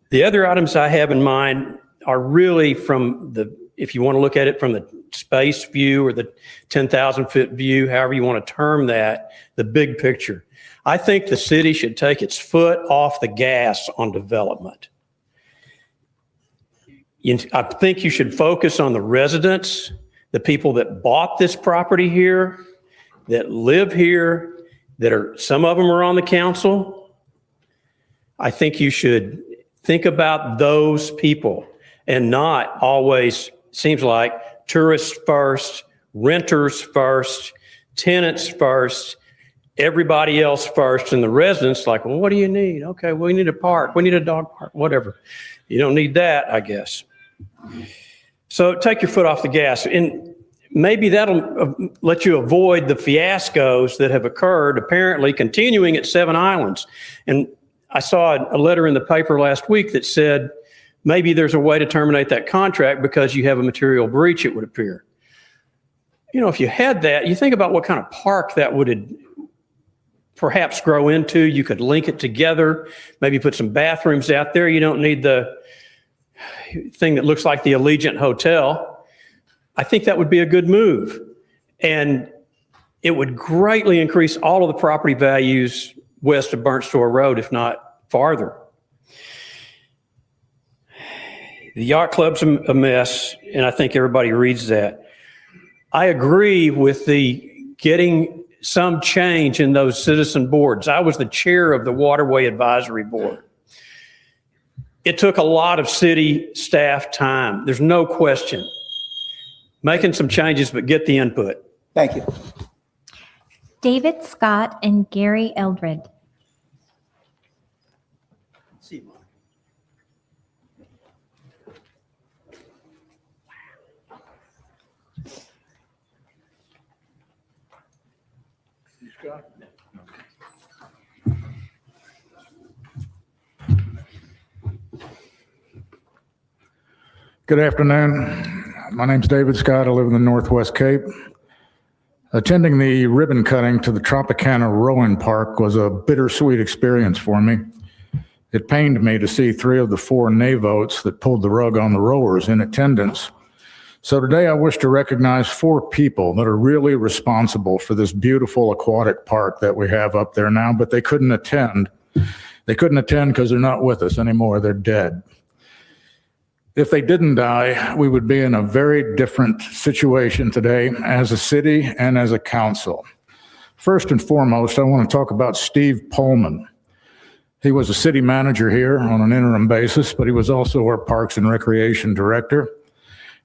The other items I have in mind are really from the, if you want to look at it from the space view or the 10,000-foot view, however you want to term that, the big picture. I think the city should take its foot off the gas on development. I think you should focus on the residents, the people that bought this property here, that live here, that are, some of them are on the council. I think you should think about those people and not always, seems like, tourists first, renters first, tenants first, everybody else first, and the residents like, well, what do you need? Okay, well, we need a park. We need a dog park, whatever. You don't need that, I guess. So take your foot off the gas. And maybe that'll let you avoid the fiascos that have occurred, apparently continuing at Seven Islands. And I saw a letter in the paper last week that said, maybe there's a way to terminate that contract because you have a material breach, it would appear. You know, if you had that, you think about what kind of park that would perhaps grow into. You could link it together, maybe put some bathrooms out there. You don't need the thing that looks like the Allegiant Hotel. I think that would be a good move. And it would greatly increase all of the property values west of Burnt Store Road, if not farther. The yacht club's a mess, and I think everybody reads that. I agree with the getting some change in those citizen boards. I was the chair of the Waterway Advisory Board. It took a lot of city staff time. There's no question. Making some changes, but get the input. Thank you. David Scott and Gary Eldred. Good afternoon. My name's David Scott. I live in the Northwest Cape. Attending the ribbon cutting to the Tropicana Rowing Park was a bittersweet experience for me. It pained me to see 3 of the 4 nay votes that pulled the rug on the rowers in attendance. So today I wish to recognize 4 people that are really responsible for this beautiful aquatic park that we have up there now, but they couldn't attend. They couldn't attend because they're not with us anymore. They're dead. If they didn't die, we would be in a very different situation today as a city and as a council. First and foremost, I want to talk about Steve Pullman. He was a city manager here on an interim basis, but he was also our Parks and Recreation Director.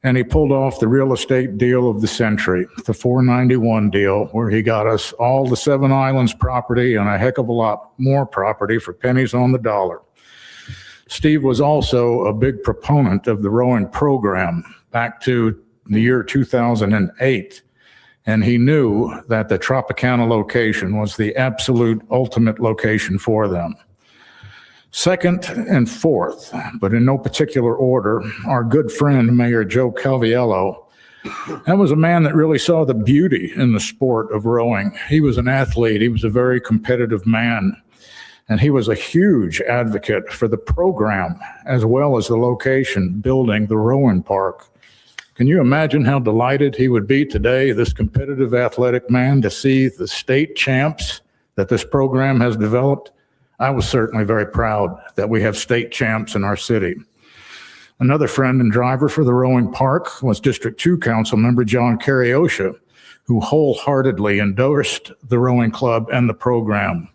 And he pulled off the real estate deal of the century, the 491 deal, where he got us all the Seven Islands property and a heck of a lot more property for pennies on the dollar. Steve was also a big proponent of the rowing program back to the year 2008. And he knew that the Tropicana location was the absolute ultimate location for them. Second and fourth, but in no particular order, our good friend, Mayor Joe Calviello. That was a man that really saw the beauty in the sport of rowing. He was an athlete. He was a very competitive man. And he was a huge advocate for the program as well as the location, building the Rowan Park. Can you imagine how delighted he would be today, this competitive athletic man, to see the state champs that this program has developed? I was certainly very proud that we have state champs in our city. Another friend and driver for the Rowan Park was District 2 Council member John Carriosha, who wholeheartedly endorsed the rowing club and the program.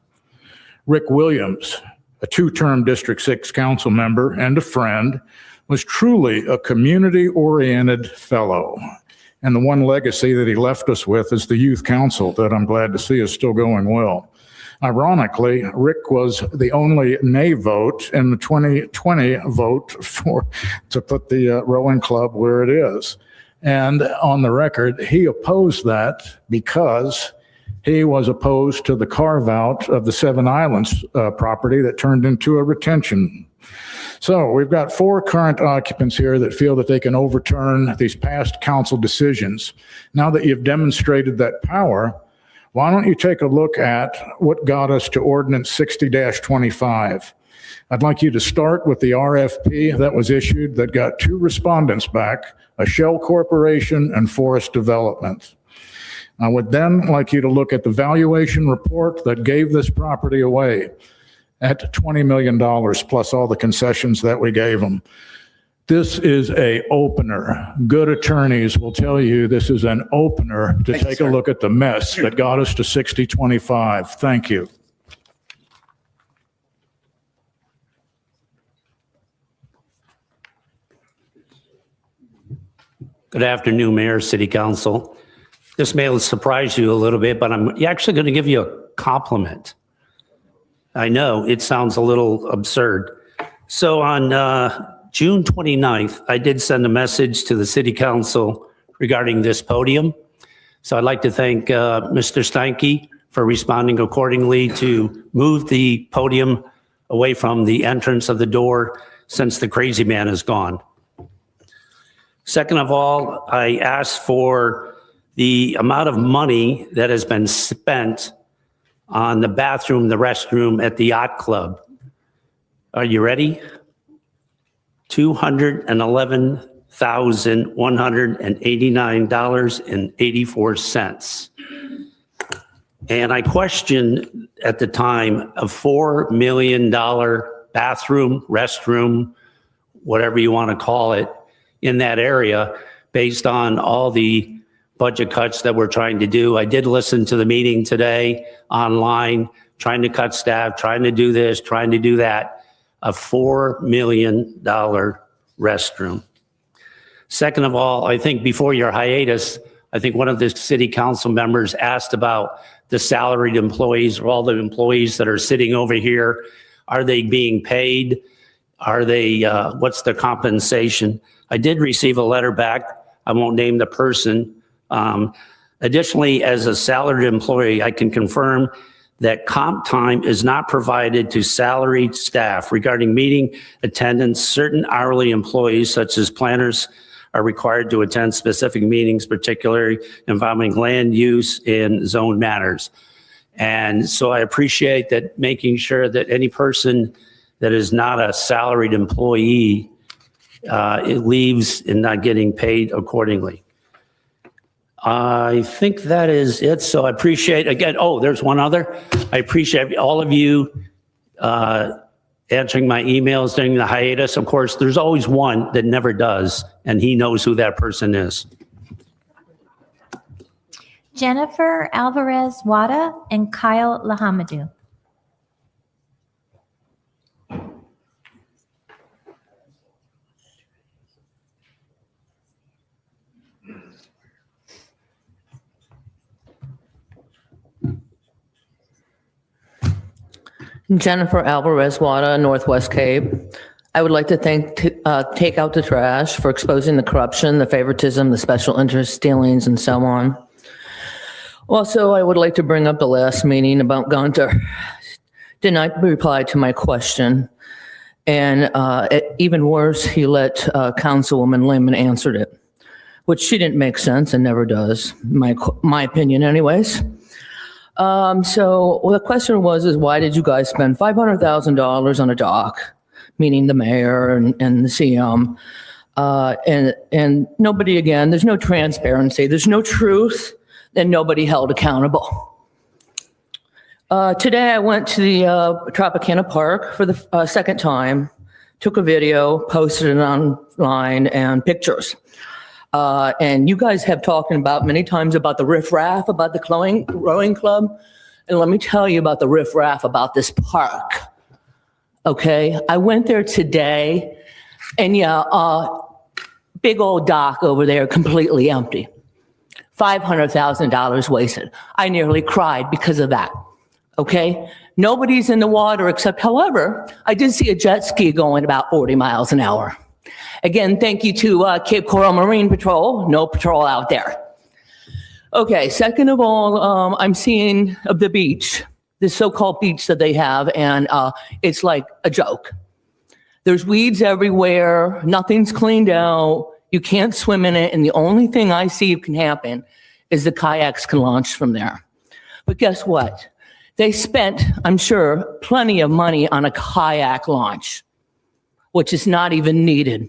Rick Williams, a 2-term District 6 council member and a friend, was truly a community-oriented fellow. And the one legacy that he left us with is the youth council that I'm glad to see is still going well. Ironically, Rick was the only nay vote in the 2020 vote to put the rowing club where it is. And on the record, he opposed that because he was opposed to the carve-out of the Seven Islands property that turned into a retention. So we've got 4 current occupants here that feel that they can overturn these past council decisions. Now that you've demonstrated that power, why don't you take a look at what got us to Ordinance 60-25? I'd like you to start with the RFP that was issued that got 2 respondents back, a shell corporation and Forest Development. I would then like you to look at the valuation report that gave this property away at $20 million plus all the concessions that we gave them. This is a opener. Good attorneys will tell you this is an opener to take a look at the mess that got us to 60-25. Thank you. Good afternoon, Mayor, City Council. This may surprise you a little bit, but I'm actually going to give you a compliment. I know it sounds a little absurd. So on June 29th, I did send a message to the City Council regarding this podium. So I'd like to thank Mr. Steinke for responding accordingly to move the podium away from the entrance of the door since the crazy man is gone. Second of all, I asked for the amount of money that has been spent on the bathroom, the restroom at the yacht club. Are you ready? $211,189.84. And I questioned at the time a $4 million bathroom, restroom, whatever you want to call it, in that area based on all the budget cuts that we're trying to do. I did listen to the meeting today online, trying to cut staff, trying to do this, trying to do that. A $4 million restroom. Second of all, I think before your hiatus, I think one of the city council members asked about the salaried employees or all the employees that are sitting over here. Are they being paid? Are they, what's their compensation? I did receive a letter back. I won't name the person. Additionally, as a salaried employee, I can confirm that comp time is not provided to salaried staff regarding meeting attendance. Certain hourly employees, such as planners, are required to attend specific meetings, particularly involving land use and zone matters. And so I appreciate that, making sure that any person that is not a salaried employee, it leaves and not getting paid accordingly. I think that is it. So I appreciate, again, oh, there's one other. I appreciate all of you answering my emails during the hiatus. Of course, there's always one that never does, and he knows who that person is. Jennifer Alvarez Wada and Kyle Lahamadou. Jennifer Alvarez Wada, Northwest Cape. I would like to thank Take Out the Trash for exposing the corruption, the favoritism, the special interest dealings, and so on. Also, I would like to bring up the last meeting about Gunter. Did not reply to my question. And even worse, he let Councilwoman Lehman answer it, which she didn't make sense and never does, my opinion anyways. So the question is why did you guys spend $500,000 on a dock, meaning the mayor and the CM? And nobody, again, there's no transparency, there's no truth, and nobody held accountable. Today I went to the Tropicana Park for the second time, took a video, posted it online, and pictures. And you guys have talked about many times about the riffraff, about the rowing club. And let me tell you about the riffraff about this park. Okay, I went there today, and big old dock over there, completely empty. $500,000 wasted. I nearly cried because of that. Okay, nobody's in the water except, however, I did see a jet ski going about 40 miles an hour. Again, thank you to Cape Coral Marine Patrol. No patrol out there. Okay, second of all, I'm seeing the beach, this so-called beach that they have, and it's like a joke. There's weeds everywhere. Nothing's cleaned out. You can't swim in it. And the only thing I see can happen is the kayaks can launch from there. But guess what? They spent, I'm sure, plenty of money on a kayak launch, which is not even needed,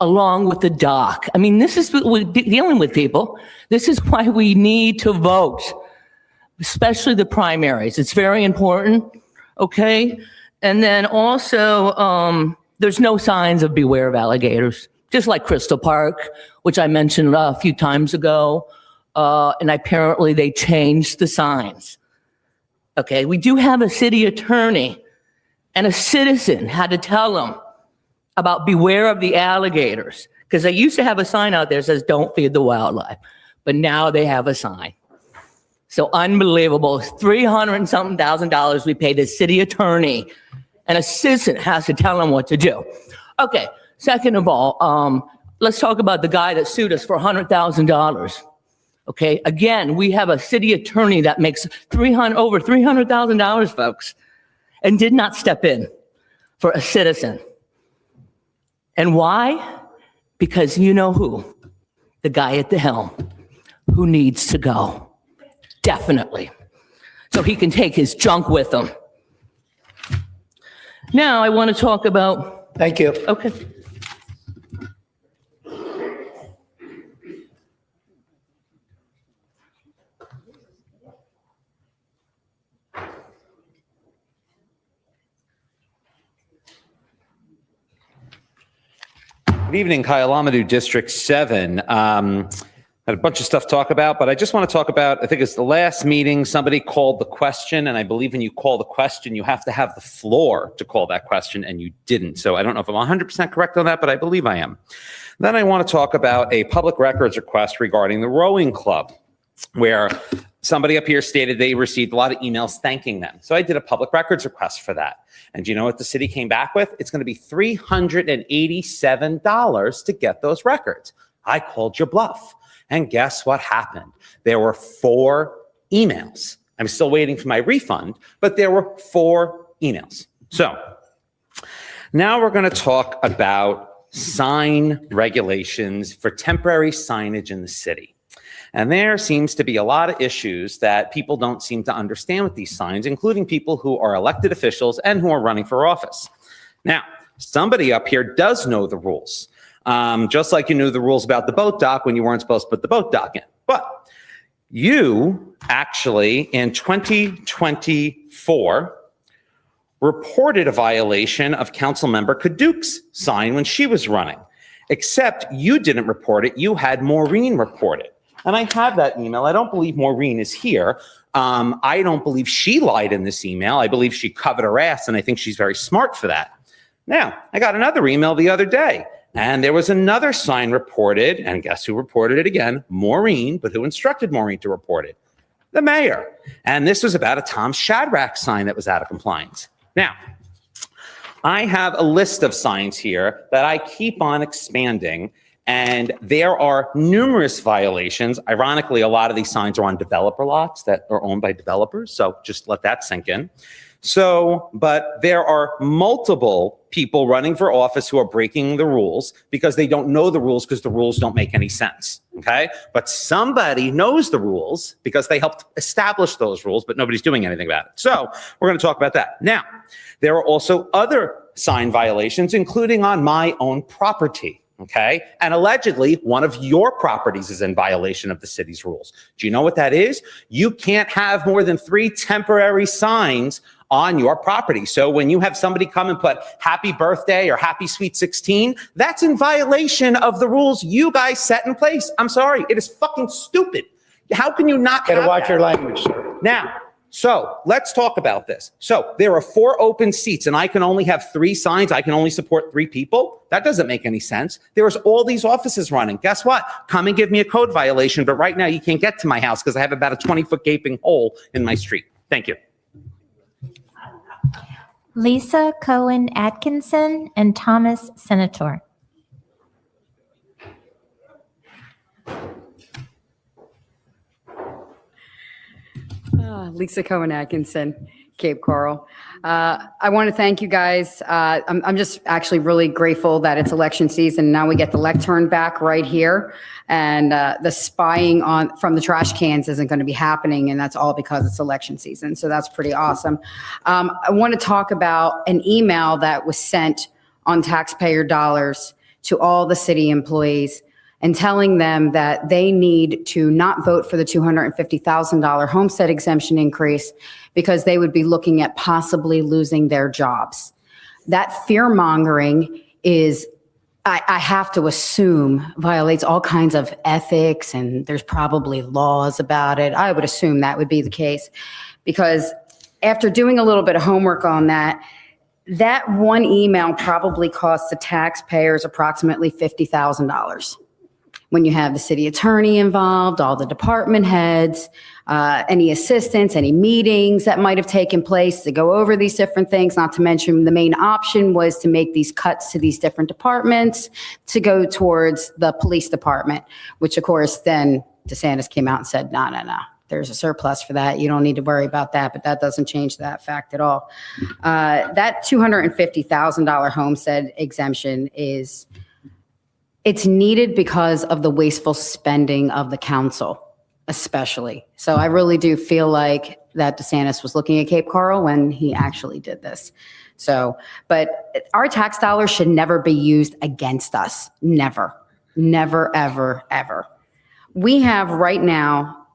along with the dock. I mean, this is what we're dealing with, people. This is why we need to vote, especially the primaries. It's very important, okay? And then also, there's no signs of beware of alligators, just like Crystal Park, which I mentioned a few times ago, and apparently they changed the signs. Okay, we do have a city attorney, and a citizen had to tell them about beware of the alligators, because they used to have a sign out there that says don't feed the wildlife, but now they have a sign. So unbelievable. $300 and something thousand we paid the city attorney, and a citizen has to tell them what to do. Okay, second of all, let's talk about the guy that sued us for $100,000. Okay, again, we have a city attorney that makes over $300,000, folks, and did not step in for a citizen. And why? Because you know who? The guy at the helm, who needs to go. Definitely. So he can take his junk with him. Now I want to talk about... Thank you. Okay. Good evening, Kyle Amadou, District 7. Had a bunch of stuff to talk about, but I just want to talk about, I think it's the last meeting, somebody called the question, and I believe when you call the question, you have to have the floor to call that question, and you didn't. So I don't know if I'm 100% correct on that, but I believe I am. Then I want to talk about a public records request regarding the rowing club, where somebody up here stated they received a lot of emails thanking them. So I did a public records request for that. And do you know what the city came back with? It's going to be $387 to get those records. I called your bluff. And guess what happened? There were 4 emails. I'm still waiting for my refund, but there were 4 emails. So now we're going to talk about sign regulations for temporary signage in the city. And there seems to be a lot of issues that people don't seem to understand with these signs, including people who are elected officials and who are running for office. Now, somebody up here does know the rules, just like you knew the rules about the boat dock when you weren't supposed to put the boat dock in. But you actually, in 2024, reported a violation of Councilmember Kaduk's sign when she was running, except you didn't report it. You had Maureen report it. And I have that email. I don't believe Maureen is here. I don't believe she lied in this email. I believe she covered her ass, and I think she's very smart for that. Now, I got another email the other day, and there was another sign reported, and guess who reported it again? Maureen, but who instructed Maureen to report it? The mayor. And this was about a Tom Shadrack sign that was out of compliance. Now, I have a list of signs here that I keep on expanding, And there are numerous violations. Ironically, a lot of these signs are on developer lots that are owned by developers. So just let that sink in. So, but there are multiple people running for office who are breaking the rules because they don't know the rules because the rules don't make any sense. Okay. But somebody knows the rules because they helped establish those rules, but nobody's doing anything about it. So we're going to talk about that. Now, there are also other sign violations, including on my own property. Okay. And allegedly, one of your properties is in violation of the city's rules. Do you know what that is? You can't have more than 3 temporary signs on your property. So when you have somebody come and put happy birthday or happy sweet 16, that's in violation of the rules you guys set in place. I'm sorry. It is fucking stupid. How can you not Gotta have watch that? your language, sir. Now, so let's talk about this. So there are 4 open seats and I can only have 3 signs. I can only support 3 people. That doesn't make any sense. There's all these offices running. Guess what? Come and give me a code violation. But right now you can't get to my house because I have about a 20-foot gaping hole in my street. Thank you. Lisa Cohen Atkinson and Thomas Senator. Lisa Cohen Atkinson, Cape Coral. I want to thank you guys. I'm just actually really grateful that it's election season. Now we get the lectern back right here. And the spying from the trash cans isn't going to be happening. And that's all because it's election season. So that's pretty awesome. I want to talk about an email that was sent on taxpayer dollars to all the city employees and telling them that they need to not vote for the $250,000 homestead exemption increase because they would be looking at possibly losing their jobs. That fear mongering is, I have to assume, violates all kinds of ethics, and there's probably laws about it. I would assume that would be the case because after doing a little bit of homework on that, that one email probably costs the taxpayers approximately $50,000. When you have the city attorney involved, all the department heads, any assistants, any meetings that might have taken place to go over these different things, not to mention the main option was to make these cuts to these different departments to go towards the police department, which of course then DeSantis came out and said, no, there's a surplus for that. You don't need to worry about that, but that doesn't change that fact at all. That $250,000 homestead exemption it's needed because of the wasteful spending of the council, especially. So I really do feel like that DeSantis was looking at Cape Coral when he actually did this. So, but our tax dollars should never be used against us. Never, never, ever, ever. We have right now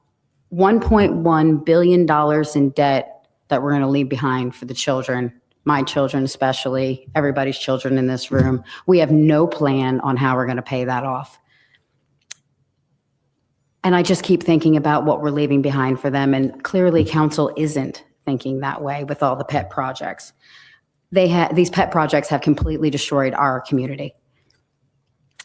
$1.1 billion in debt that we're going to leave behind for the children. My children especially, everybody's children in this room. We have no plan on how we're going to pay that off. And I just keep thinking about what we're leaving behind for them. And clearly council isn't thinking that way with all the pet projects. These pet projects have completely destroyed our community.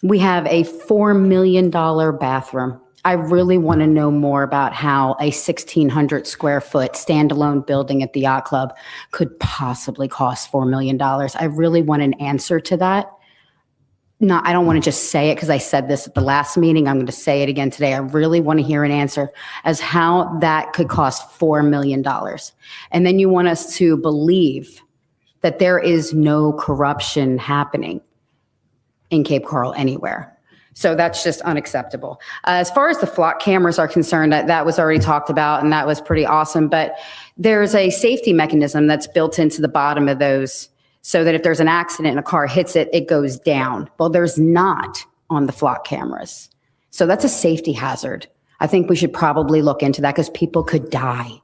We have a $4 million bathroom. I really want to know more about how a 1,600 square foot standalone building at the yacht club could possibly cost $4 million. I really want an answer to that. No, I don't want to just say it because I said this at the last meeting. I'm going to say it again today. I really want to hear an answer as how that could cost $4 million. And then you want us to believe that there is no corruption happening in Cape Coral anywhere. So that's just unacceptable. As far as the flock cameras are concerned, that was already talked about and that was pretty awesome. But there's a safety mechanism that's built into the bottom of those so that if there's an accident and a car hits it, it goes down. Well, there's not on the flock cameras. So that's a safety hazard. I think we should probably look into that because people could die.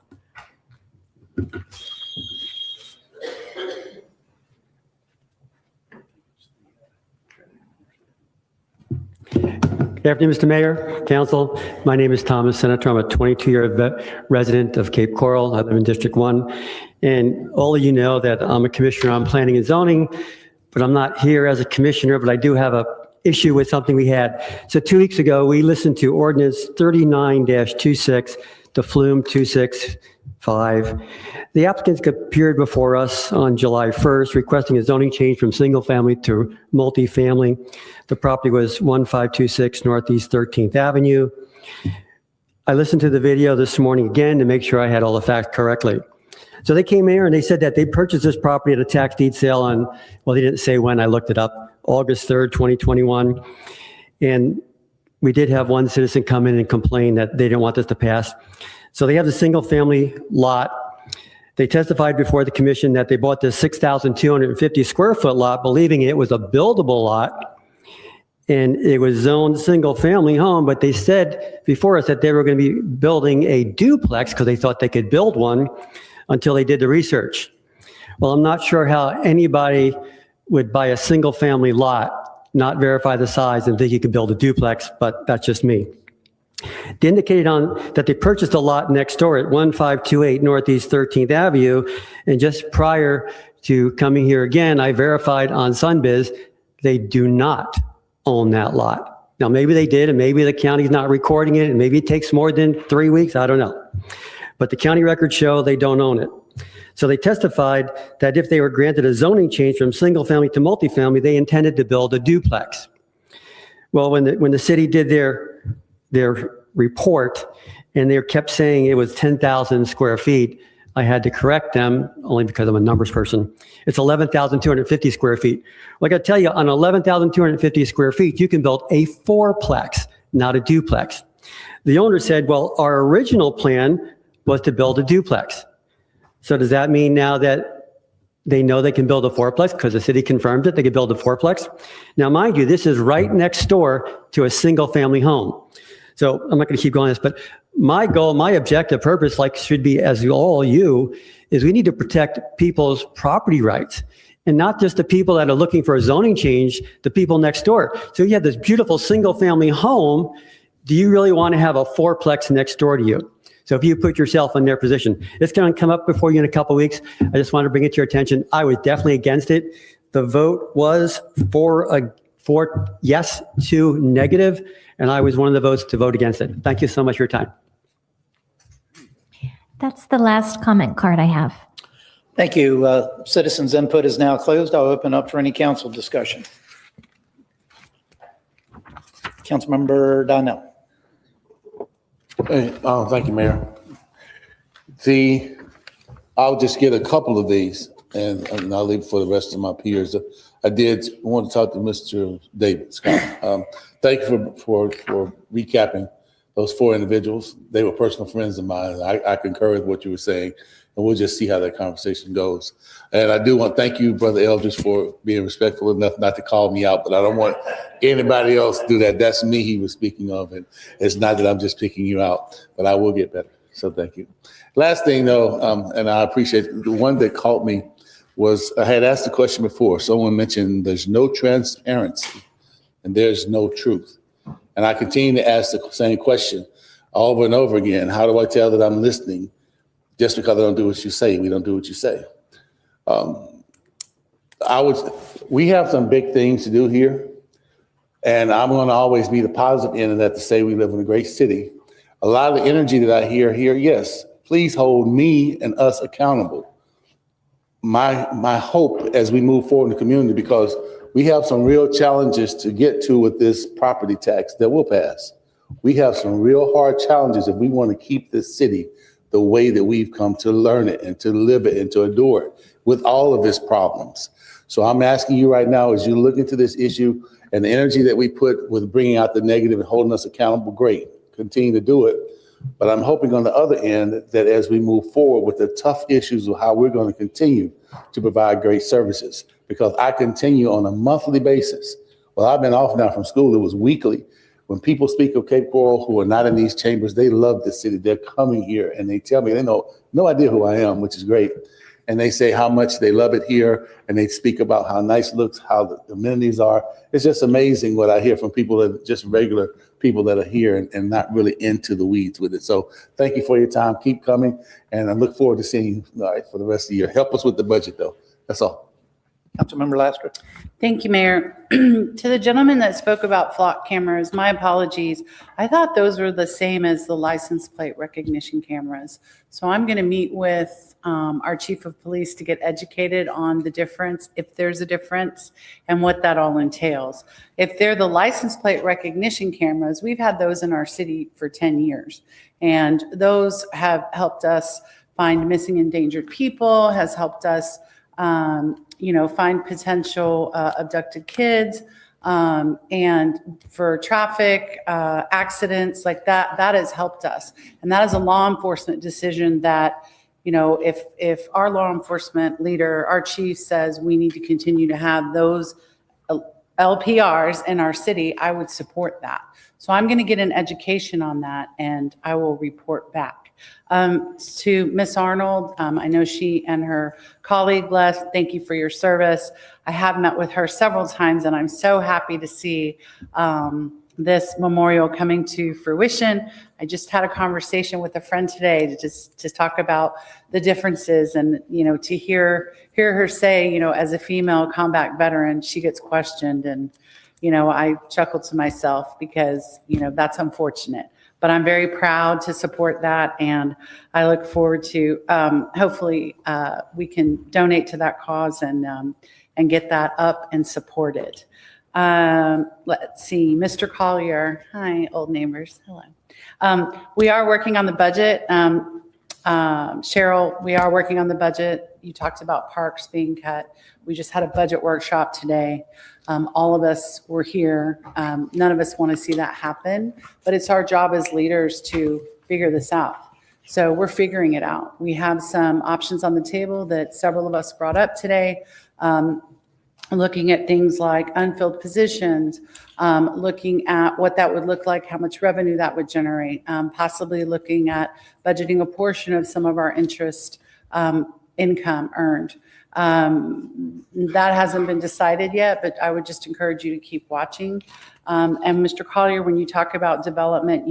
Good afternoon, Mr. Mayor, Council. My name is Thomas Senator. I'm a 22-year resident of Cape Coral. I live in District 1. And all of you know that I'm a commissioner on planning and zoning, but I'm not here as a commissioner, but I do have a issue with something we had. So 2 weeks ago, we listened to ordinance 39-26, the Flume 26 5. The applicants appeared before us on July 1st requesting a zoning change from single-family to multifamily. The property was 1526 Northeast 13th Avenue. I listened to the video this morning again to make sure I had all the facts correctly. So they came here and they said that they purchased this property at a tax deed sale on, well, they didn't say when, I looked it up, August 3rd, 2021. And we did have one citizen come in and complain that they didn't want this to pass. So they have the single family lot. They testified before the commission that they bought this 6,250 square foot lot, believing it was a buildable lot. And it was zoned single family home, but they said before us that they were going to be building a duplex because they thought they could build one until they did the research. Well, I'm not sure how anybody would buy a single family lot, not verify the size and think you could build a duplex, but that's just me. They indicated on that they purchased a lot next door at 1528 Northeast 13th Avenue. And just prior to coming here again, I verified on Sunbiz, they do not own that lot. Now, maybe they did, and maybe the county's not recording it, and maybe it takes more than 3 weeks, I don't know. But the county records show they don't own it. So they testified that if they were granted a zoning change from single family to multifamily, they intended to build a duplex. Well, when the city did their report, and they kept saying it was 10,000 square feet, I had to correct them, only because I'm a numbers person. It's 11,250 square feet. Well, I got to tell you, on 11,250 square feet, you can build a fourplex, not a duplex. The owner said, well, our original plan was to build a duplex. So does that mean now that they know they can build a fourplex because the city confirmed it, they could build a fourplex? Now, mind you, this is right next door to a single family home. So I'm not going to keep going on this, but my goal, my objective purpose, like should be as all you, is we need to protect people's property rights and not just the people that are looking for a zoning change, the people next door. So you have this beautiful single family home. Do you really want to have a fourplex next door to you? So if you put yourself in their position, it's going to come up before you in a couple of weeks. I just want to bring it to your attention. I was definitely against it. The vote was for yes to negative, and I was one of the votes to vote against it. Thank you so much for your time. That's the last comment card I have. Thank you. Citizens' input is now closed. I'll open up for any council discussion. Councilmember Donnell. Hey, thank you, Mayor. I'll just get a couple of these and I'll leave it for the rest of my peers. I did want to talk to Mr. David Scott. Thank you for recapping those 4 individuals. They were personal friends of mine. I concur with what you were saying, and we'll just see how that conversation goes. And I do want to thank you, Brother Eldridge, for being respectful enough not to call me out, but I don't want anybody else to do that. That's me he was speaking of, and it's not that I'm just picking you out, but I will get better. So thank you. Last thing, though, and I appreciate it, the one that caught me was I had asked the question before. Someone mentioned there's no transparency and there's no truth. And I continue to ask the same question over and over again. How do I tell that I'm listening just because I don't do what you say? We don't do what you say. We have some big things to do here, and I'm going to always be the positive end of that to say we live in a great city. A lot of the energy that I hear here, yes, please hold me and us accountable. My hope as we move forward in the community, because we have some real challenges to get to with this property tax that will pass. We have some real hard challenges if we want to keep this city the way that we've come to learn it and to live it and to adore it with all of its problems. So I'm asking you right now, as you look into this issue and the energy that we put with bringing out the negative and holding us accountable, great, continue to do it. But I'm hoping on the other end that as we move forward with the tough issues of how we're going to continue to provide great services, because I continue on a monthly basis. Well, I've been off now from school. It was weekly. When people speak of Cape Coral who are not in these chambers, they love this city. They're coming here and they tell me they know no idea who I am, which is great. And they say how much they love it here. And they speak about how nice it looks, how the amenities are. It's just amazing what I hear from people that are just regular people that are here and not really into the weeds with it. So thank you for your time. Keep coming. And I look forward to seeing you for the rest of the year. Help us with the budget, though. That's all. Councilmember Lasker. Thank you, Mayor. To the gentleman that spoke about flock cameras, my apologies. I thought those were the same as the license plate recognition cameras. So I'm going to meet with our chief of police to get educated on the difference, if there's a difference, and what that all entails. If they're the license plate recognition cameras, we've had those in our city for 10 years. And those have helped us find missing endangered people, has helped us find potential abducted kids, and for traffic accidents like that, that has helped us. And that is a law enforcement decision that, if our law enforcement leader, our chief says we need to continue to have those LPRs in our city, I would support that. So I'm going to get an education on that and I will report back. To Miss Arnold, I know she and her colleague left. Thank you for your service. I have met with her several times and I'm so happy to see this memorial coming to fruition. I just had a conversation with a friend today to talk about the differences and, to hear her say, as a female combat veteran, she gets questioned and, I chuckled to myself because, that's unfortunate. But I'm very proud to support that, and I look forward to hopefully we can donate to that cause and get that up and supported. Let's see, Mr. Collier. Hi, old neighbors. Hello. We are working on the budget. Cheryl, we are working on the budget. You talked about parks being cut. We just had a budget workshop today. All of us were here. None of us want to see that happen, but it's our job as leaders to figure this out. So we're figuring it out. We have some options on the table that several of us brought up today, looking at things like unfilled positions, looking at what that would look like, how much revenue that would generate, possibly looking at budgeting a portion of some of our interest income earned. That hasn't been decided yet, but I would just encourage you to keep watching. And Mr. Collier, when you talk about development,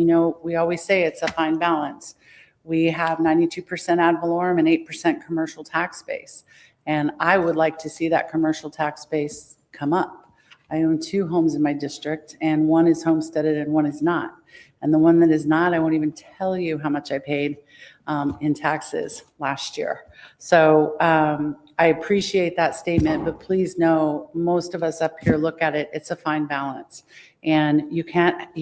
we always say it's a fine balance. We have 92% ad valorem and 8% commercial tax base. And I would like to see that commercial tax base come up. I own 2 homes in my district, and one is homesteaded and one is not. And the one that is not, I won't even tell you how much I paid in taxes last year. So I appreciate that statement, but please know, most of us up here look at it, it's a fine balance. And you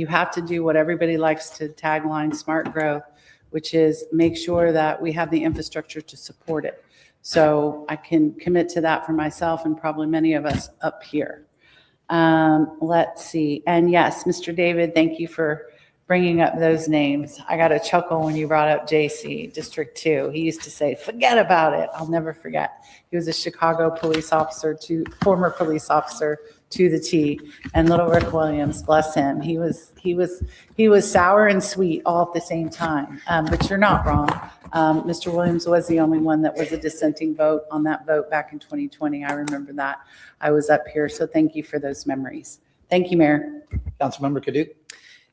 have to do what everybody likes to tagline smart growth, which is make sure that we have the infrastructure to support it. So I can commit to that for myself and probably many of us up here. Let's see. And yes, Mr. David, thank you for bringing up those names. I got a chuckle when you brought up JC, District 2. He used to say, forget about it. I'll never forget. He was a Chicago police officer, former police officer to the T. And little Rick Williams, bless him. He was sour and sweet all at the same time. But you're not wrong. Mr. Williams was the only one that was a dissenting vote on that vote back in 2020. I remember that. I was up here. So thank you for those memories. Thank you, Mayor. Councilmember Kadouk.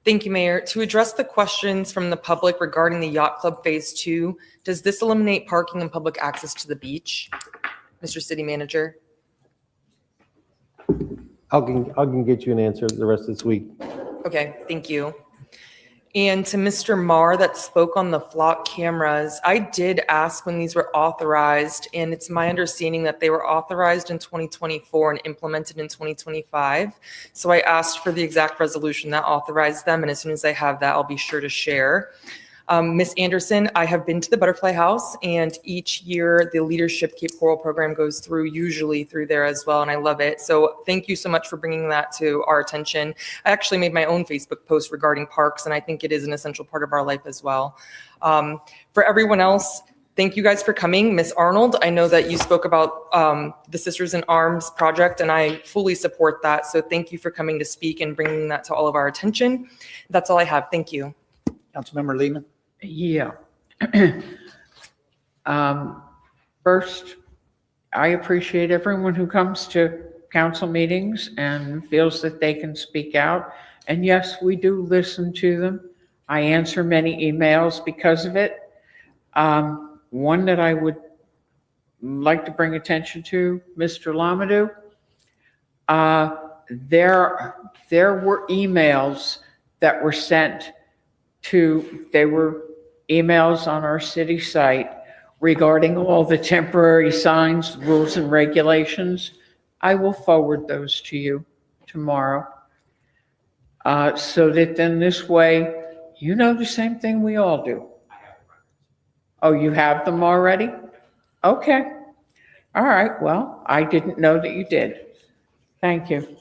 Thank you, Mayor. To address the questions from the public regarding the Yacht Club Phase 2, does this eliminate parking and public access to the beach? Mr. City Manager? I can get you an answer the rest of this week. Okay, thank you. And to Mr. Marr that spoke on the flock cameras, I did ask when these were authorized, and it's my understanding that they were authorized in 2024 and implemented in 2025. So I asked for the exact resolution that authorized them, and as soon as I have that, I'll be sure to share. Ms. Anderson, I have been to the Butterfly House, and each year the Leadership Cape Coral program goes usually through there as well, and I love it. So thank you so much for bringing that to our attention. I actually made my own Facebook post regarding parks, and I think it is an essential part of our life as well. For everyone else, thank you guys for coming. Ms. Arnold, I know that you spoke about the Sisters in Arms project, and I fully support that. So thank you for coming to speak and bringing that to all of our attention. That's all I have. Thank you. Councilmember Lehman. Yeah. First, I appreciate everyone who comes to council meetings and feels that they can speak out. And yes, we do listen to them. I answer many emails because of it. One that I would like to bring attention to, Mr. Lamadou. There were emails that were sent they were emails on our city site regarding all the temporary signs, rules and regulations. I will forward those to you tomorrow. So that then this way, you know the same thing we all do. Oh, you have them already? Okay. All right. Well, I didn't know that you did. Thank you.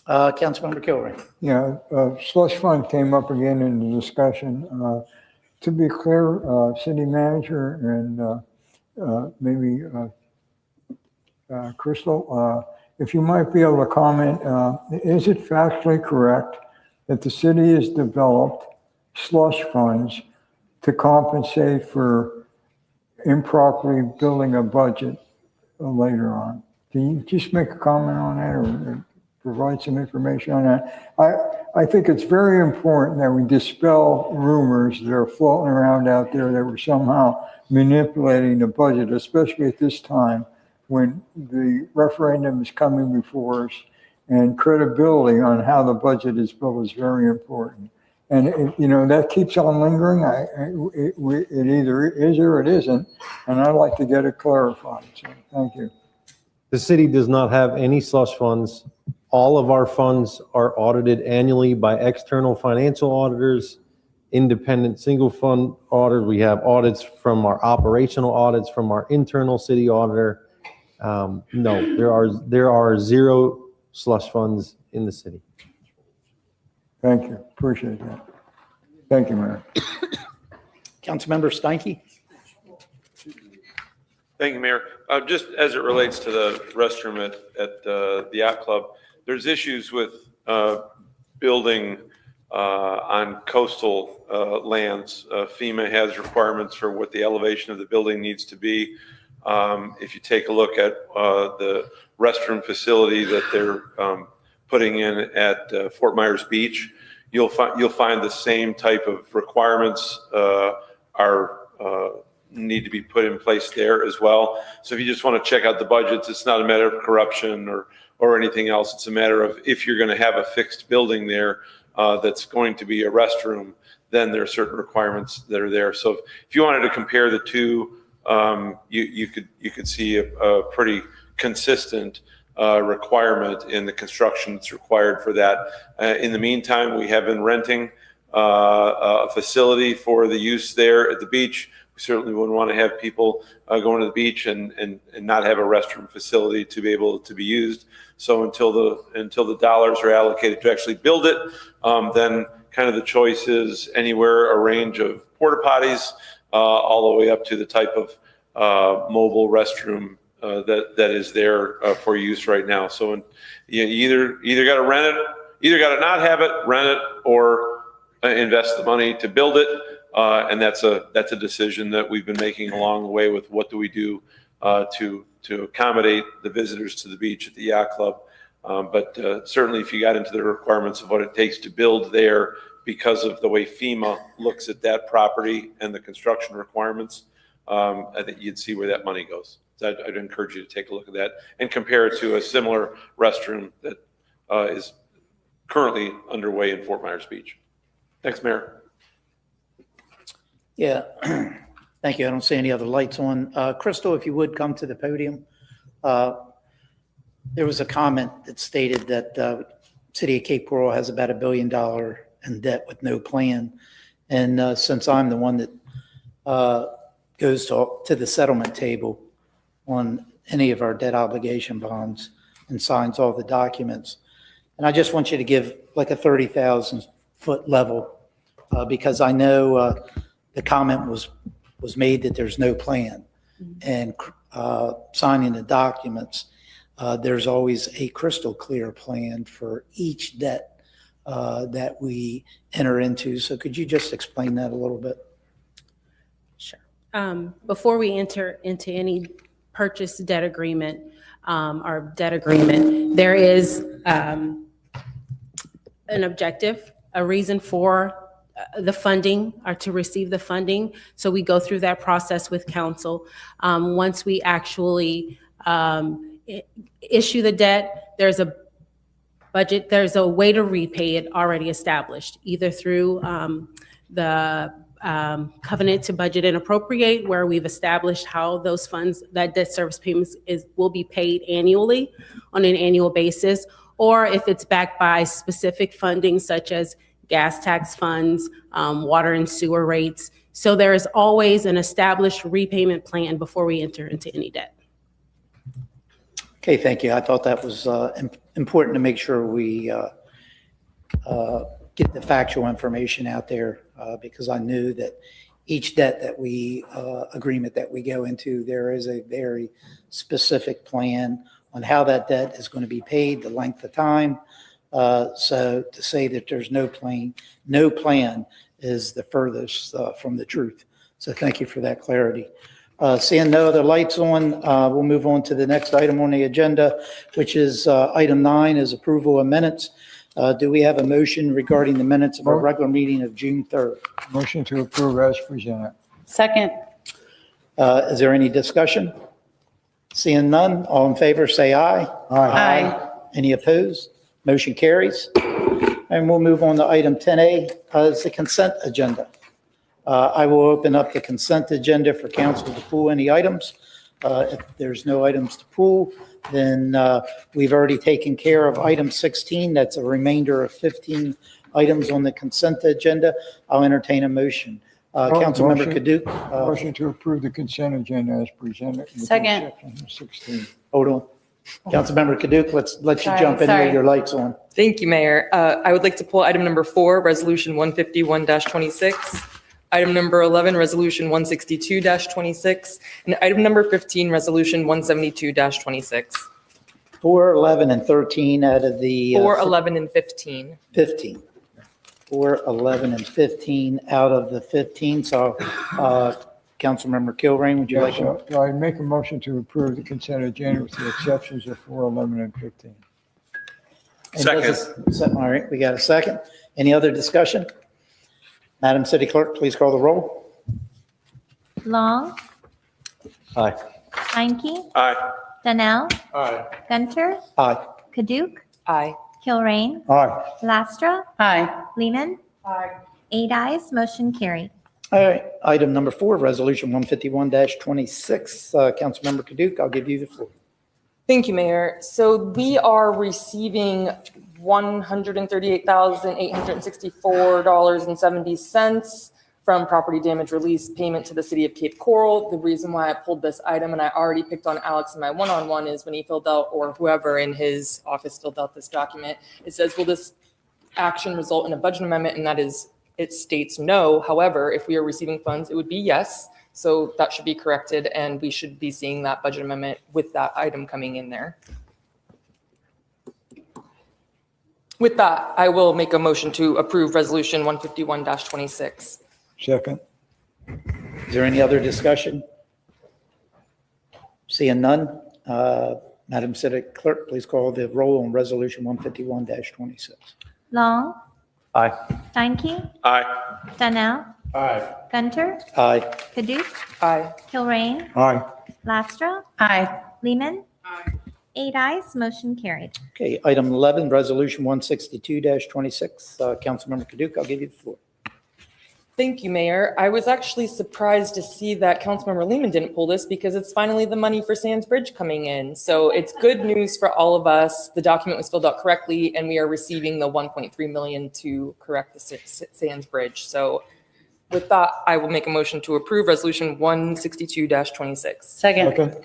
Councilmember Kilray. Yeah, slush fund came up again in the discussion. To be clear, city manager and maybe Crystal, if you might be able to comment, is it factually correct that the city has developed slush funds to compensate for improperly building a budget later on? Can you just make a comment on that or provide some information on that? I think it's very important that we dispel rumors that are floating around out there that we're somehow manipulating the budget, especially at this time when the referendum is coming before us and credibility on how the budget is built is very important. And, that keeps on lingering. It either is or it isn't, and I'd like to get it clarified. So thank you. The city does not have any slush funds. All of our funds are audited annually by external financial auditors, independent single fund auditors. We have audits from our operational audits, from our internal city auditor. No, there are zero slush funds in the city. Thank you. Appreciate that. Thank you, Mayor. Councilmember Steinke. Thank you, Mayor. Just as it relates to the restroom at the yacht club, there's issues with building on coastal lands. FEMA has requirements for what the elevation of the building needs to be. If you take a look at the restroom facility that they're putting in at Fort Myers Beach, you'll find the same type of requirements need to be put in place there as well. So if you just want to check out the budgets, it's not a matter of corruption or anything else. It's a matter of if you're going to have a fixed building there that's going to be a restroom, then there are certain requirements that are there. So if you wanted to compare the two, you could see a pretty consistent requirement in the construction that's required for that. In the meantime, we have been renting a facility for the use there at the beach. We certainly wouldn't want to have people going to the beach and not have a restroom facility to be able to be used. So until the dollars are allocated to actually build it, then kind of the choice is anywhere a range of porta potties all the way up to the type of mobile restroom that is there for use right now. So you either got to rent it, either got to not have it, rent it, or invest the money to build it. And that's a decision that we've been making along the way with what do we do to accommodate the visitors to the beach at the yacht club. But certainly if you got into the requirements of what it takes to build there because of the way FEMA looks at that property and the construction requirements, I think you'd see where that money goes. So I'd encourage you to take a look at that and compare it to a similar restroom that is currently underway in Fort Myers Beach. Thanks, Mayor. Yeah, thank you. I don't see any other lights on. Crystal, if you would come to the podium. There was a comment that stated that City of Cape Coral has about $1 billion in debt with no plan. And since I'm the one that goes to the settlement table on any of our debt obligation bonds and signs all the documents, and I just want you to give like a 30,000 foot level because I know the comment was made that there's no plan. And signing the documents, there's always a crystal clear plan for each debt that we enter into. So could you just explain that a little bit? Sure. Before we enter into any purchase debt agreement or debt agreement, there is an objective, a reason for the funding or to receive the funding. So we go through that process with council. Once we actually issue the debt, there's a budget, there's a way to repay it already established, either through the covenant to budget and appropriate, where we've established how those funds, that debt service payments will be paid annually on an annual basis, or if it's backed by specific funding such as gas tax funds, water and sewer rates. So there is always an established repayment plan before we enter into any debt. Okay, thank you. I thought that was important to make sure we get the factual information out there because I knew that each debt that we, agreement that we go into, there is a very specific plan on how that debt is going to be paid, the length of time. So to say that there's no plan is the furthest from the truth. So thank you for that clarity. Seeing no other lights on, we'll move on to the next item on the agenda, which is item 9 is approval of minutes. Do we have a motion regarding the minutes of our regular meeting of June 3rd? Motion to approve as presented. Second. Is there any discussion? Seeing none, all in favor say aye. Aye. Any opposed? Motion carries. And we'll move on to item 10A, is the consent agenda. I will open up the consent agenda for council to pull any items. If there's no items to pull, then we've already taken care of item 16. That's a remainder of 15 items on the consent agenda. I'll entertain a motion. Councilmember Kaduc. Motion to approve the consent agenda as presented. Second. Section 16. Hold on. Councilmember Kaduc, let's let you Sorry, jump in sorry. with your lights on. Thank you, Mayor. I would like to pull item number 4, Resolution 151-26. Item number 11, Resolution 162-26. And item number 15, Resolution 172-26. 4, 11, and 13 out of the 4, 11, and 15. 15. 4, 11, and 15 out of the 15. So, Councilmember Kilrain, would you like to? So I make a motion to approve the consent agenda with the exceptions of 4, 11, and 15. All right, we got a second. Any other discussion? Madam City Clerk, please call the roll. Long, Aye. Steinke, Aye. Donnell, Aye. Gunter, Aye. Kaduc, Aye. Kilrain, Aye. Lastra, Aye. Lehman. 8 ayes, motion carried. All right, item number 4, Resolution 151-26. Councilmember Kaduc, I'll give you the floor. Thank you, Mayor. So we are receiving $138,864.70 from property damage release payment to the city of Cape Coral. The reason why I pulled this item, and I already picked on Alex in my one-on-one, is when he filled out, or whoever in his office filled out this document, it says, will this action result in a budget amendment? And that is, it states no. However, if we are receiving funds, it would be yes. So that should be corrected, and we should be seeing that budget amendment with that item coming in there. With that, I will make a motion to approve Resolution 151-26. Second. Is there any other discussion? Seeing none, Madam City Clerk, please call the roll on Resolution 151-26. Long, Aye. Steinke, Aye. Donnell, Aye. Gunter, Aye. Kaduc, Aye. Kilrain, Aye. Lastra, Aye. Lehman. 8 ayes, motion carried. Okay, item 11, Resolution 162-26. Councilmember Kaduc, I'll give you the floor. Thank you, Mayor. I was actually surprised to see that Councilmember Lehman didn't pull this because it's finally the money for Sands Bridge coming in. So it's good news for all of us. The document was filled out correctly, and we are receiving the $1.3 million to correct the Sands Bridge. So with that, I will make a motion to approve Resolution 162-26. Second.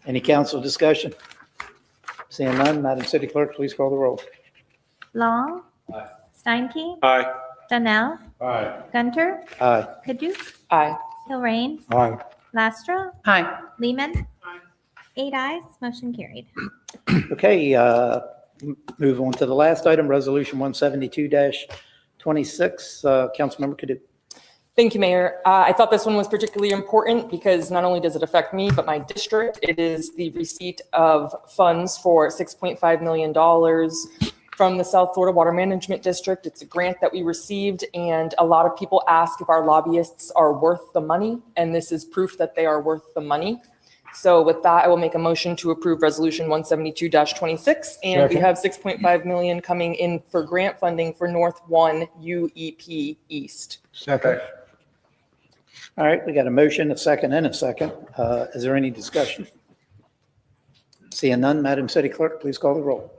Any council discussion? Seeing none, Madam City Clerk, please call the roll. Long, Steinke, Aye. Donnell, Aye. Gunter, Aye. Kaduc, Aye. Kilrain, Aye. Lastra, Aye. Lehman. 8 ayes, motion carried. Okay, move on to the last item, Resolution 172-26. Councilmember Kaduc. Thank you, Mayor. I thought this one was particularly important because not only does it affect me, but my district. It is the receipt of funds for $6.5 million from the South Florida Water Management District. It's a grant that we received, and a lot of people ask if our lobbyists are worth the money, and this is proof that they are worth the money. So with that, I will make a motion to approve Resolution 172-26, and we Second. have 6.5 million coming in for grant funding for North 1 UEP East. Second. All right, we got a motion, a second, and a second. Is there any discussion? Seeing none, Madam City Clerk, please call the roll.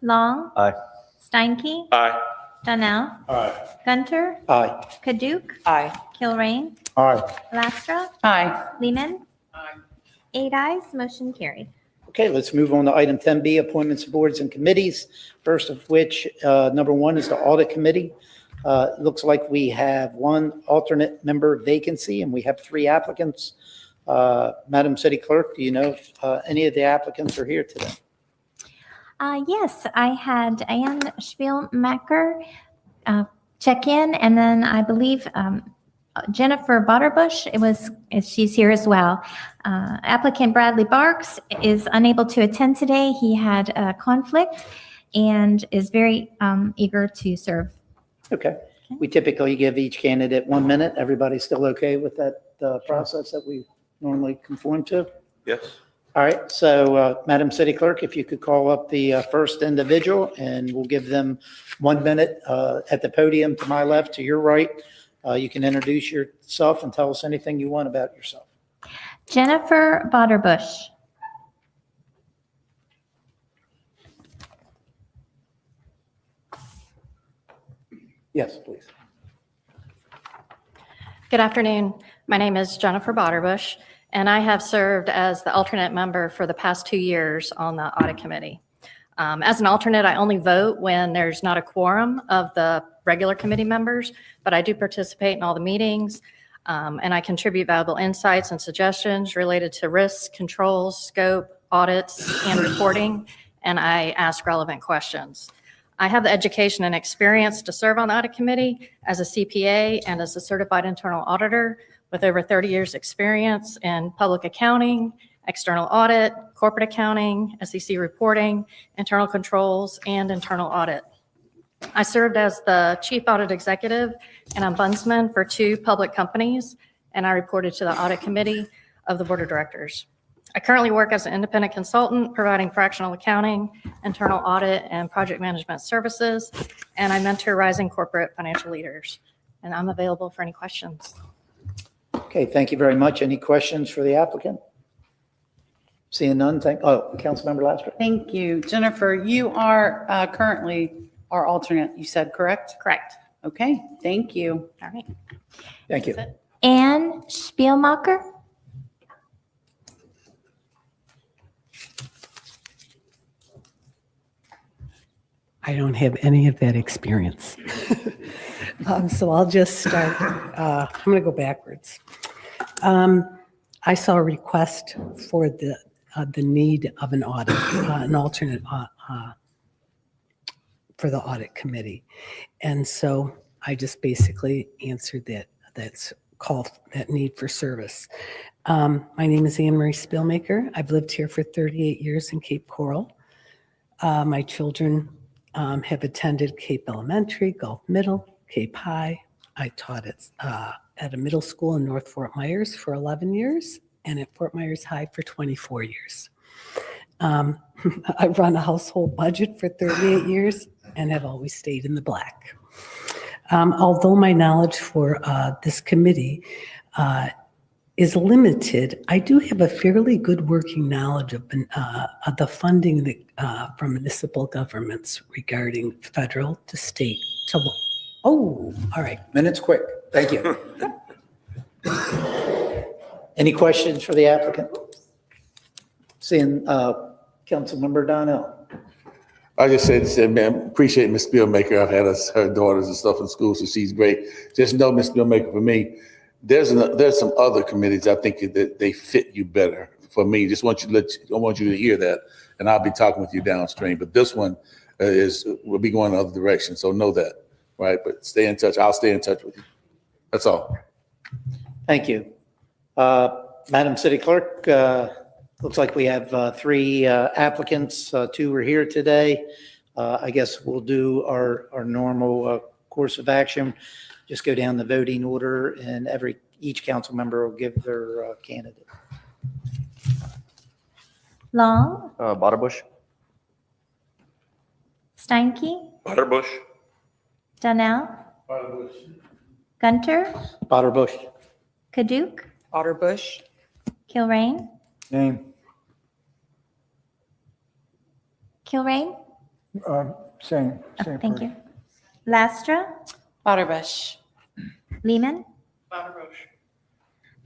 Long. Aye. Steinke. Aye. Donnell. Aye. Gunter. Aye. Kaduk. Aye. Kilrain. Aye. Lastra. Aye. Lehman. 8 ayes, motion carried. Okay, let's move on to item 10B, appointments of boards and committees. First of which, number one is the Audit Committee. It looks like we have one alternate member vacancy, and we have 3 applicants. Madam City Clerk, do you know if any of the applicants are here today? Yes, I had Ann Spielmacher check in, and then I believe Jennifer Botterbush, she's here as well. Applicant Bradley Barks is unable to attend today. He had a conflict and is very eager to serve. Okay. We typically give each candidate 1 minute. Everybody still okay with that process that we normally conform to? Yes. All right, so Madam City Clerk, if you could call up the first individual, and we'll give them 1 minute at the podium to my left, to your right. You can introduce yourself and tell us anything you want about yourself. Jennifer Botterbush. Yes, please. Good afternoon. My name is Jennifer Botterbush, and I have served as the alternate member for the past 2 years on the Audit Committee. As an alternate, I only vote when there's not a quorum of the regular committee members, but I do participate in all the meetings, and I contribute valuable insights and suggestions related to risks, controls, scope, audits, and reporting, and I ask relevant questions. I have the education and experience to serve on the Audit Committee as a CPA and as a certified internal auditor with over 30 years experience in public accounting, external audit, corporate accounting, SEC reporting, internal controls, and internal audit. I served as the chief audit executive and ombudsman for 2 public companies, and I reported to the Audit Committee of the Board of Directors. I currently work as an independent consultant providing fractional accounting, internal audit, and project management services, and I mentor rising corporate financial leaders. And I'm available for any questions. Okay, thank you very much. Any questions for the applicant? Seeing none, Councilmember Lastra. Thank you. Jennifer, you are currently our alternate, you said, correct? Correct. Okay, thank you. All right. Thank you. Ann Spielmacher. I don't have any of that experience. So I'll just start. I'm going to go backwards. I saw a request for the need of an audit, an alternate for the Audit Committee. And so I just basically answered that's call, that need for service. My name is Anne Marie Spielmacher. I've lived here for 38 years in Cape Coral. My children have attended Cape Elementary, Gulf Middle, Cape High. I taught at a middle school in North Fort Myers for 11 years and at Fort Myers High for 24 years. I run a household budget for 38 years and have always stayed in the black. Although my knowledge for this committee is limited, I do have a fairly good working knowledge of the funding that, from municipal governments regarding federal to state to all right. Minutes quick. Thank you. Any questions for the applicant? Seeing Councilmember Donnell. I just said, man, appreciate Ms. Spielmacher. I've had her daughters and stuff in school, so she's great. Just know Ms. Spielmacher, for me, there's some other committees I think that they fit you better. For me, I want you to hear that, and I'll be talking with you downstream. But this one will be going in the other direction, so know that, right? But stay in touch. I'll stay in touch with you. That's all. Thank you. Madam City Clerk, looks like we have 3 applicants. 2 are here today. I guess we'll do our normal course of action. Just go down the voting order, and each council member will give their candidate. Long, Butterbush. Steinke, Butterbush. Donnell, Gunter, Butterbush. Kaduk, Otterbush. Kilrain, Name, Kilrain. same Thank you. Lastra, Butterbush. Lehman. Otterbush.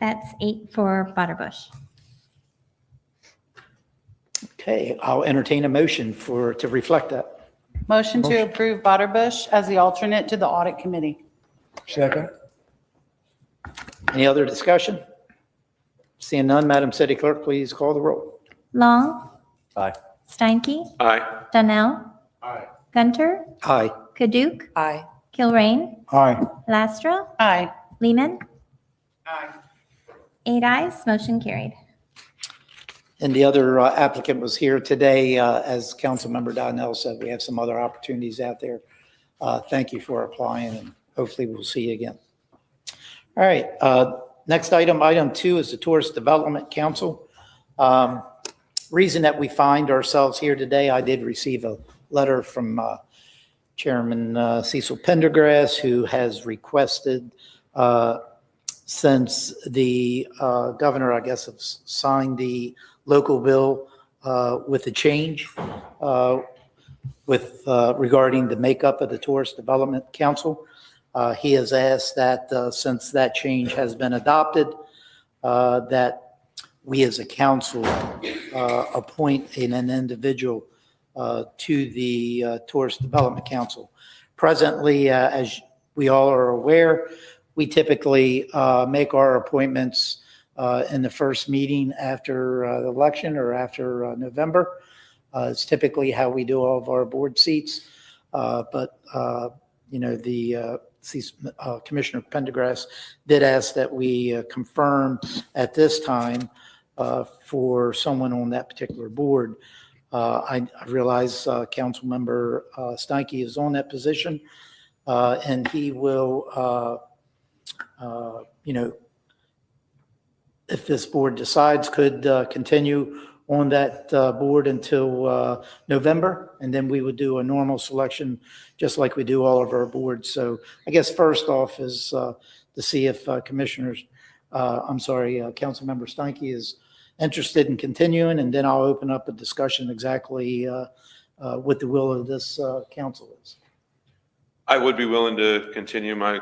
That's 8 for Butterbush. Okay, I'll entertain a motion to reflect that. Motion to approve Butterbush as the alternate to the audit committee. Second. Any other discussion? Seeing none, Madam City Clerk, please call the roll. Long, Aye. Steinke, Aye. Donnell, Gunter, Aye. Kaduk, Aye. Kilrain, Aye. Lastra, Aye. Lehman. Aye. 8 ayes, motion carried. And the other applicant was here today. As Councilmember Donnell said, we have some other opportunities out there. Thank you for applying, and hopefully we'll see you again. All right, next item 2 is the Tourist Development Council. Reason that we find ourselves here today, I did receive a letter from Chairman Cecil Pendergrass, who has requested, since the governor, I guess, has signed the local bill with the change regarding the makeup of the Tourist Development Council. He has asked that since that change has been adopted, that we as a council appoint an individual to the Tourist Development Council. Presently, as we all are aware, we typically make our appointments in the first meeting after the election or after November. It's typically how we do all of our board seats. But Commissioner Pendergrass did ask that we confirm at this time for someone on that particular board. I realize Councilmember Steinke is on that position, and he will, if this board decides, could continue on that board until November, and then we would do a normal selection just like we do all of our boards. So I guess first off is to see if Councilmember Steinke is interested in continuing, and then I'll open up a discussion exactly what the will of this council is. I would be willing to continue my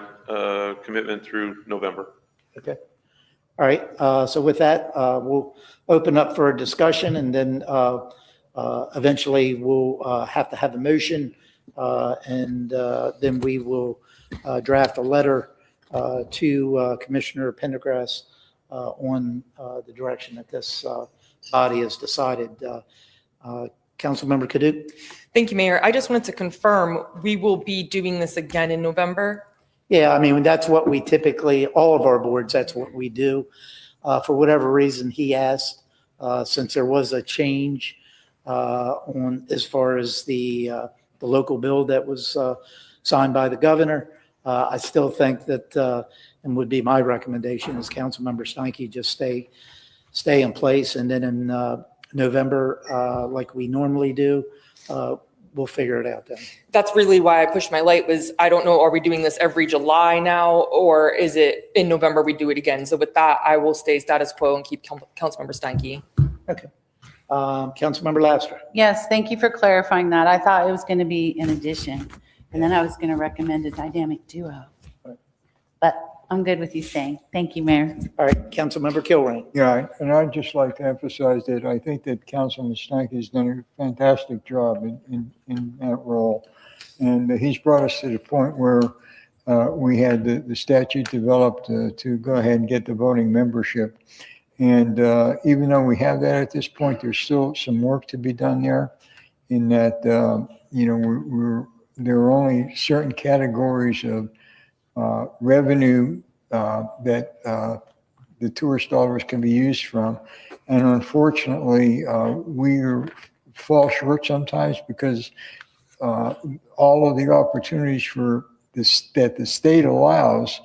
commitment through November. Okay. All right. So with that, we'll open up for a discussion, and then eventually we'll have to have a motion, and then we will draft a letter to Commissioner Pendergrass on the direction that this body has decided. Councilmember Kaduk? Thank you, Mayor. I just wanted to confirm, we will be doing this again in November? Yeah, I mean, that's what we typically, all of our boards, that's what we do. For whatever reason, he asked, since there was a change on as far as the local bill that was signed by the governor, I still think that, and would be my recommendation as Councilmember Steinke, just stay in place, and then in November, like we normally do, we'll figure it out then. That's really why I pushed my light was, I don't know, are we doing this every July now, or is it in November we do it again? So with that, I will stay status quo and keep Councilmember Steinke. Okay. Councilmember Lastra? Yes, thank you for clarifying that. I thought it was going to be in addition, and then I was going to recommend a dynamic duo. But I'm good with you staying. Thank you, Mayor. All right, Councilmember Kilrain. Yeah, and I'd just like to emphasize that I think that Councilman Steinke has done a fantastic job in that role. And he's brought us to the point where we had the statute developed to go ahead and get the voting membership. And even though we have that at this point, there's still some work to be done there in that, there are only certain categories of revenue that the tourist dollars can be used from. And unfortunately, we fall short sometimes because all of the opportunities for this, that the state allows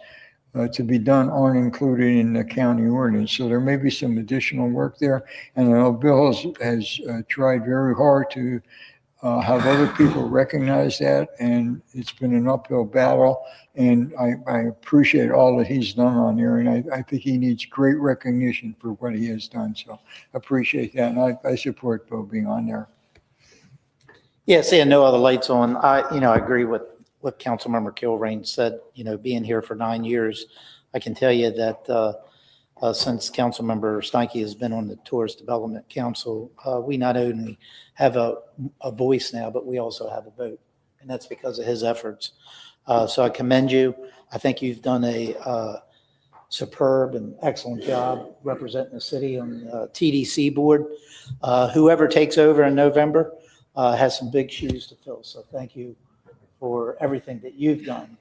to be done aren't included in the county ordinance. So there may be some additional work there. And I know Bill has tried very hard to have other people recognize that. And it's been an uphill battle. And I appreciate all that he's done on there. And I think he needs great recognition for what he has done. So I appreciate that. And I support Bill being on there. Yeah, seeing no other lights on, I agree with what Councilmember Kilrain said. Being here for 9 years, I can tell you that since Councilmember Steinke has been on the Tourist Development Council, we not only have a voice now, but we also have a vote. And that's because of his efforts. So I commend you. I think you've done a superb and excellent job representing the city on the TDC board. Whoever takes over in November has some big shoes to fill. So thank you for everything that you've done,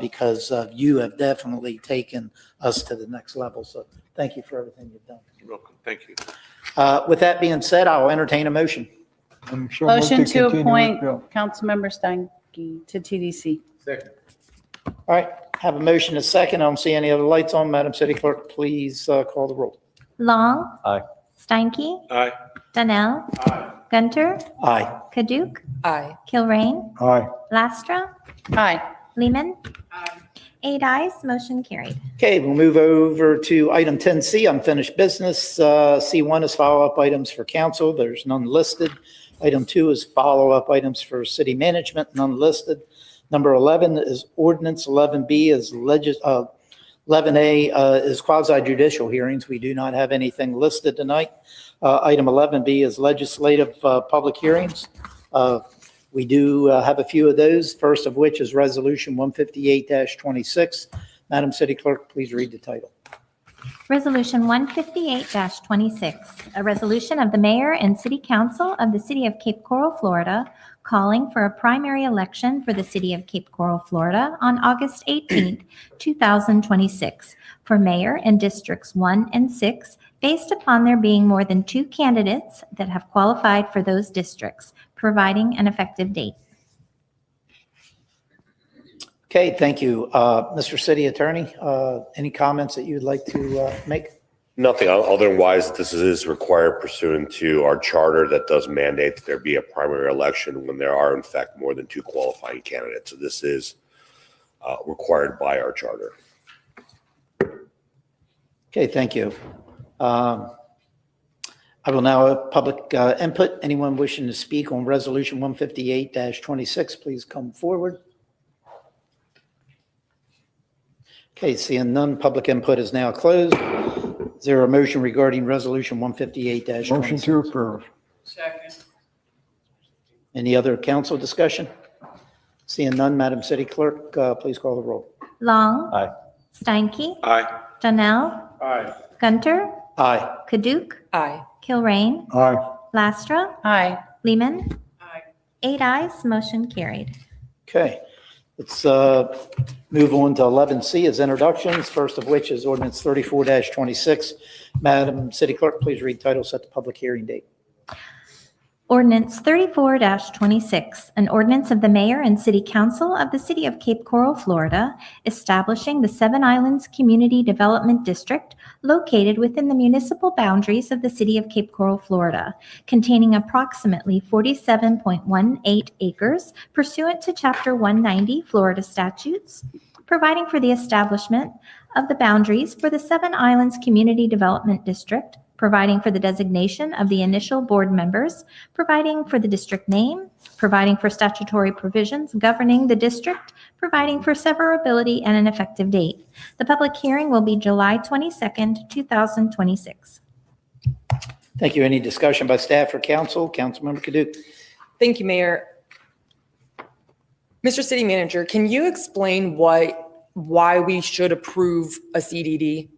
because you have definitely taken us to the next level. So thank you for everything you've done. You're welcome. Thank you. With that being said, I'll entertain a motion. Motion to continue appoint with Bill. Councilmember Steinke to TDC. Second. All right, have a motion, a second. I don't see any other lights on. Madam City Clerk, please call the roll. Long. Aye. Steinke. Aye. Donnell. Gunter. Aye. Kaduk. Aye. Kilrain. Aye. Lastra. Aye. Lehman. 8 ayes, motion carried. Okay, we'll move over to item 10C, unfinished business. C1 is follow-up items for council. There's none listed. Item 2 is follow-up items for city management, none listed. Number 11 is ordinance. 11B is 11A is quasi-judicial hearings. We do not have anything listed tonight. Item 11B is legislative public hearings. We do have a few of those, first of which is Resolution 158-26. Madam City Clerk, please read the title. Resolution 158-26, a resolution of the mayor and city council of the city of Cape Coral, Florida, calling for a primary election for the city of Cape Coral, Florida on August 18th, 2026 for mayor in districts 1 and 6, based upon there being more than 2 candidates that have qualified for those districts, providing an effective date. Okay, thank you. Mr. City Attorney, any comments that you'd like to make? Nothing otherwise. This is required pursuant to our charter that does mandate that there be a primary election when there are in fact more than 2 qualifying candidates. So this is required by our charter. Okay, thank you. I will now have public input. Anyone wishing to speak on Resolution 158-26, please come forward. Okay, seeing none, public input is now closed. Is there a motion regarding Resolution 158-26? Motion to approve. Second. Any other council discussion? Seeing none, Madam City Clerk, please call the roll. Long. Aye. Steinke. Aye. Donnell. Aye. Gunter. Aye. Kaduk. Aye. Kilrain. Aye. Lastra. Aye. Lehman. Aye. 8 ayes, motion carried. Okay, let's move on to 11C as introductions, first of which is ordinance 34-26. Madam City Clerk, please read title, set the public hearing date. Ordinance 34-26, an ordinance of the mayor and city council of the city of Cape Coral, Florida, establishing the Seven Islands Community Development District located within the municipal boundaries of the city of Cape Coral, Florida, containing approximately 47.18 acres pursuant to Chapter 190 Florida statutes, providing for the establishment of the boundaries for the Seven Islands Community Development District, providing for the designation of the initial board members, providing for the district name, providing for statutory provisions governing the district, providing for severability and an effective date. The public hearing will be July 22nd, 2026. Thank you. Any discussion by staff or council? Councilmember Kaduk. Thank you, Mayor. Mr. City Manager, can you explain why we should approve a CDD?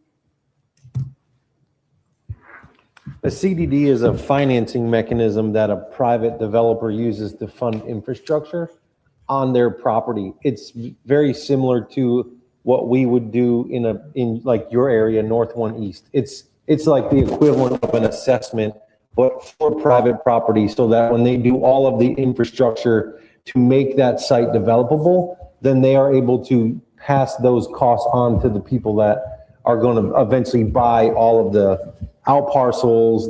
A CDD is a financing mechanism that a private developer uses to fund infrastructure on their property. It's very similar to what we would do in like your area, North 1 East. It's like the equivalent of an assessment, but for private property, so that when they do all of the infrastructure to make that site developable, then they are able to pass those costs on to the people that are going to eventually buy all of the out parcels,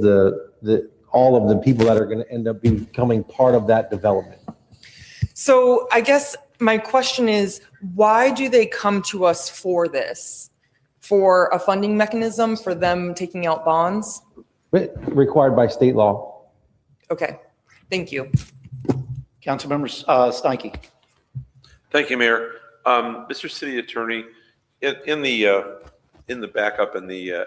all of the people that are going to end up becoming part of that development. So I guess my question is, why do they come to us for this? For a funding mechanism for them taking out bonds? Required by state law. Okay, thank you. Councilmember Steinke. Thank you, Mayor. Mr. City Attorney, in the backup in the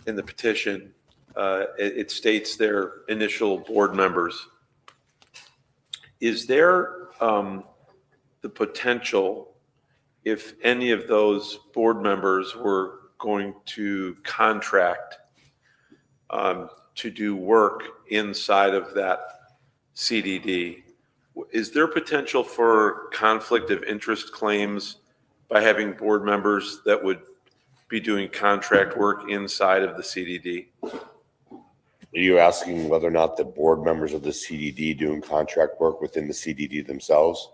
petition, it states their initial board members. Is there the potential, if any of those board members were going to contract to do work inside of that CDD, is there potential for conflict of interest claims by having board members that would be doing contract work inside of the CDD? Are you asking whether or not the board members of the CDD doing contract work within the CDD themselves?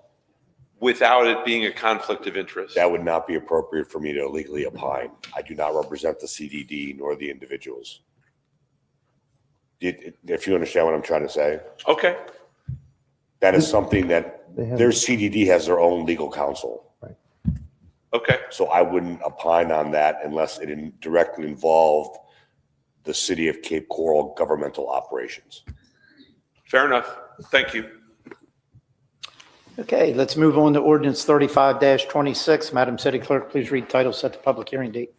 Without it being a conflict of interest? That would not be appropriate for me to legally opine. I do not represent the CDD nor the individuals. If you understand what I'm trying to say. Okay. That is something that their CDD has their own legal counsel. Right. Okay. So I wouldn't opine on that unless it directly involved the city of Cape Coral governmental operations. Fair enough. Thank you. Okay, let's move on to ordinance 35-26. Madam City Clerk, please read title, set the public hearing date.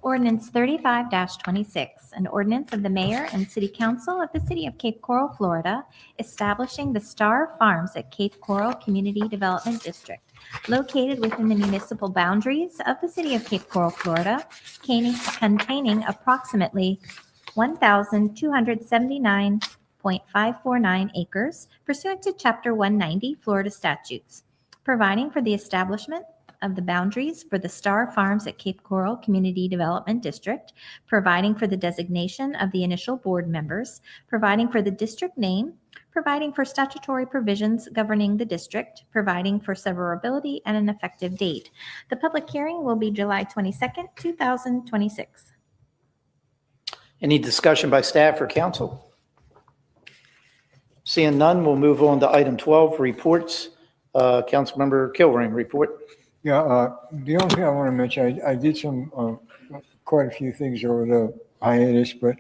Ordinance 35-26, an ordinance of the mayor and city council of the city of Cape Coral, Florida, establishing the Star Farms at Cape Coral Community Development District, located within the municipal boundaries of the city of Cape Coral, Florida, containing approximately 1,279.549 acres pursuant to Chapter 190 Florida statutes, providing for the establishment of the boundaries for the Star Farms at Cape Coral Community Development District, providing for the designation of the initial board members, providing for the district name, providing for statutory provisions governing the district, providing for severability and an effective date. The public hearing will be July 22nd, 2026. Any discussion by staff or council? Seeing none, we'll move on to item 12, reports. Councilmember Kilring, report. Yeah, the only thing I want to mention, I did some, quite a few things over the hiatus, but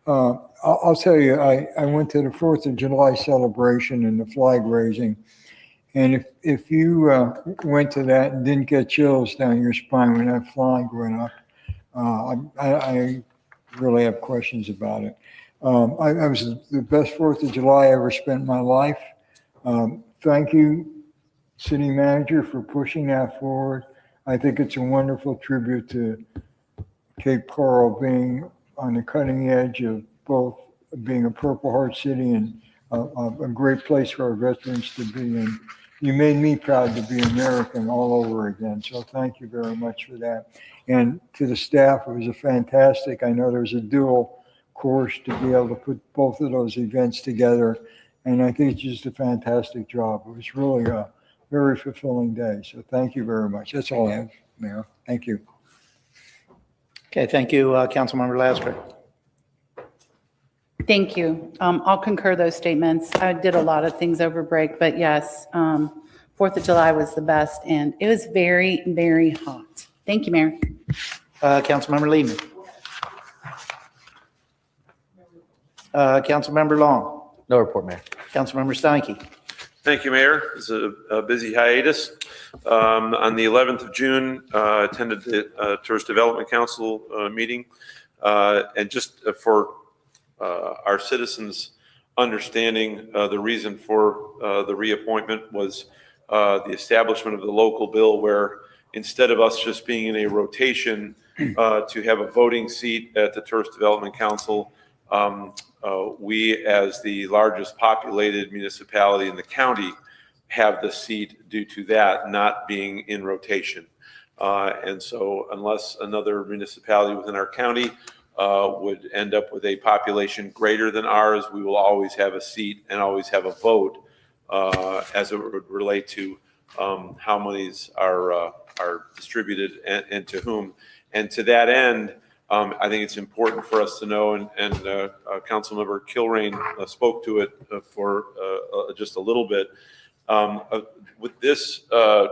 I'll tell you, I went to the 4th of July celebration and the flag raising. And if you went to that and didn't get chills down your spine when that flag went up, I really have questions about it. I was the best 4th of July I ever spent in my life. Thank you, City Manager, for pushing that forward. I think it's a wonderful tribute to Cape Coral being on the cutting edge of both being a Purple Heart City and a great place for our veterans to be. And you made me proud to be American all over again. So thank you very much for that. And to the staff, it was a fantastic. I know there's a dual course to be able to put both of those events together. And I think it's just a fantastic job. It was really a very fulfilling day. So thank you very much. That's all I have, Mayor. Thank you. Okay, thank you, Councilmember Lasker. Thank you. I'll concur those statements. I did a lot of things over break, but yes, 4th of July was the best, and it was very, very hot. Thank you, Mayor. Councilmember Lehman. Councilmember Long. No report, Mayor. Councilmember Steinke. Thank you, Mayor. It's a busy hiatus. On the 11th of June, attended the Tourist Development Council meeting. And just for our citizens' understanding, the reason for the reappointment was the establishment of the local bill where instead of us just being in a rotation to have a voting seat at the Tourist Development Council, we, as the largest populated municipality in the county, have the seat due to that not being in rotation. And so unless another municipality within our county would end up with a population greater than ours, we will always have a seat and always have a vote as it would relate to how monies are distributed and to whom. And to that end, I think it's important for us to know, and Councilmember Kilrain spoke to it for just a little bit. With this